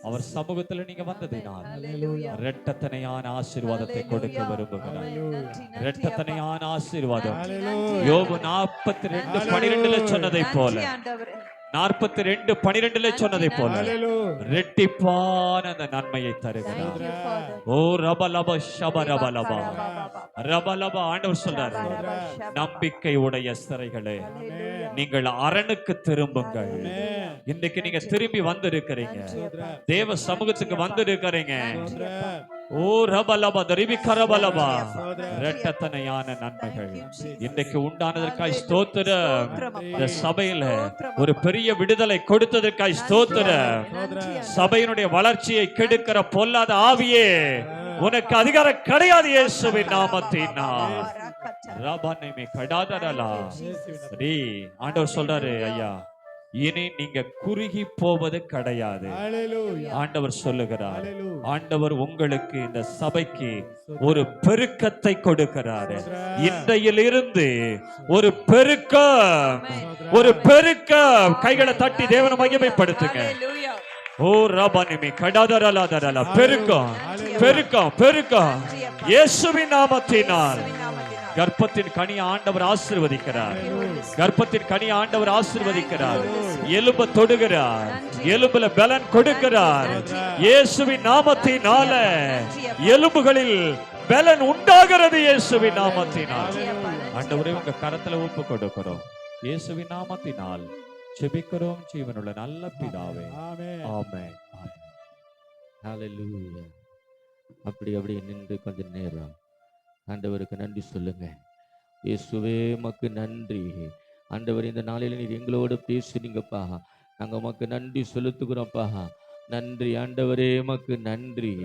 அவர் சமூகத்துல நீங்க வந்ததினால் Hallelujah. இரட்டத்தனையான ஆசீர்வாதத்தை கொடுக்க Hallelujah. விரும்புகிறார். ஆமென். நன்றி, நன்றி இரட்டத்தனையான ஆசீர்வாதம். அப்பா. நன்றி, Hallelujah. நன்றி யோபு அப்பா. 42:12 சொன்னதை போல நன்றி ஆண்டவரே. 42:12 சொன்னதை போல Hallelujah. ரெட்டிப்பான அந்த நன்மையை Thank தருகிறார். you, Father. ஓ ரபலப ஷபரபலபா. Rabba, ரபலப ஆண்டவர் சொல்றாரு, Rabba, Rabba. நம்பிக்கை உடைய சிறைகளே Hallelujah. நீங்கள் அரணுக்கு திரும்புங்கள். Amen. இன்னைக்கு நீங்க திரும்பி வந்திருக்கிறீங்க. நன்றி அப்பா. தேவ சமூகத்துக்கு வந்திருக்கிறீங்க. நன்றி அப்பா. சோதரன். ஓ ரபலப தரிபி கரபலபா. சோதரன். இரட்டத்தனையான நன்மைகள் Thank you, Jesus. இன்றைக்கு உண்டானதற்காய் Hallelujah. ஸ்தோத்திரம். ஸ்தோத்திரம் அப்பா. இந்த சபையில ஸ்தோத்திரம் ஒரு அப்பா. பெரிய விடுதலை கொடுத்ததற்காய் ஸ்தோத்திரம். நன்றி ஆண்டவரே. சபையினுடைய வளர்ச்சியை கெடுக்கிற பொல்லாத ஆவியே உனக்கு அதிகாரம் கிடையாது இயேசுவின் நாமத்தினால். ரபனைமே கடாதரலா. சரி, ஆண்டவர் சொல்றாரு, ஐயா இனி நீங்க குறுகி போவது கிடையாது. Hallelujah. ஆண்டவர் சொல்லுகிறார். Hallelujah. ஆண்டவர் உங்களுக்கு இந்த சபைக்கு ஒரு பெருக்கத்தை கொடுக்கிறாரு. இன்றையிலிருந்து ஒரு பெருக்கம், ஒரு பெருக்கம். கைகளை தட்டி தேவனை மகிமைப்படுத்துங்க. Hallelujah. ஓ ரபனிமி கடாதரலாதரலா. பெருக்கம், பெருக்கம், பெருக்கம். நன்றி அப்பா. இயேசுவின் நாமத்தினால் இயேசுவின் நாமத்தினால். கர்ப்பத்தின் கனி ஆண்டவர் ஆசீர்வதிக்கிறார். கர்ப்பத்தின் கனி ஆண்டவர் ஆசீர்வதிக்கிறார். எலும்ப தொடுகிறார். எலும்புல பலன் கொடுக்கிறார். இயேசுவின் நாமத்தினால எலும்புகளில் பலன் உண்டாகிறது. இயேசுவின் நாமத்தினால். நன்றி அப்பா. ஆண்டவரே உங்க கரத்துல ஒப்பு கொடுக்கிறோம். இயேசுவின் நாமத்தினால் ஜெபிக்கிறோம் ஜீவனுள்ள நல்ல பிதாவே. Amen. ஆமென். ஹalleluya. அப்படி நின்று கொஞ்ச நேரம் ஆண்டவருக்கு நன்றி சொல்லுங்க. இயேசுவே உமக்கு நன்றி. ஆண்டவர் இந்த நாளில் நீர் எங்களோடு பேசுனீங்கப்பா. நாங்க உமக்கு நன்றி செலுத்துகிறோம்ப்பா. நன்றி ஆண்டவரே, உமக்கு நன்றி.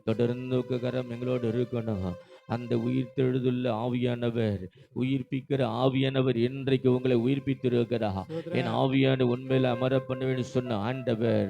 தொடர்ந்து உங்க கரம் எங்களோடு இருக்கணும். அந்த உயிர்த்தெழுதுள்ள ஆவியானவர், உயிர்ப்பிக்கிற ஆவியானவர் இன்றைக்கு உங்களை உயிர்ப்பித்திருக்கிறார். என் ஆவியான உண்மையில அமர பண்ணுவேன்னு சொன்ன ஆண்டவர்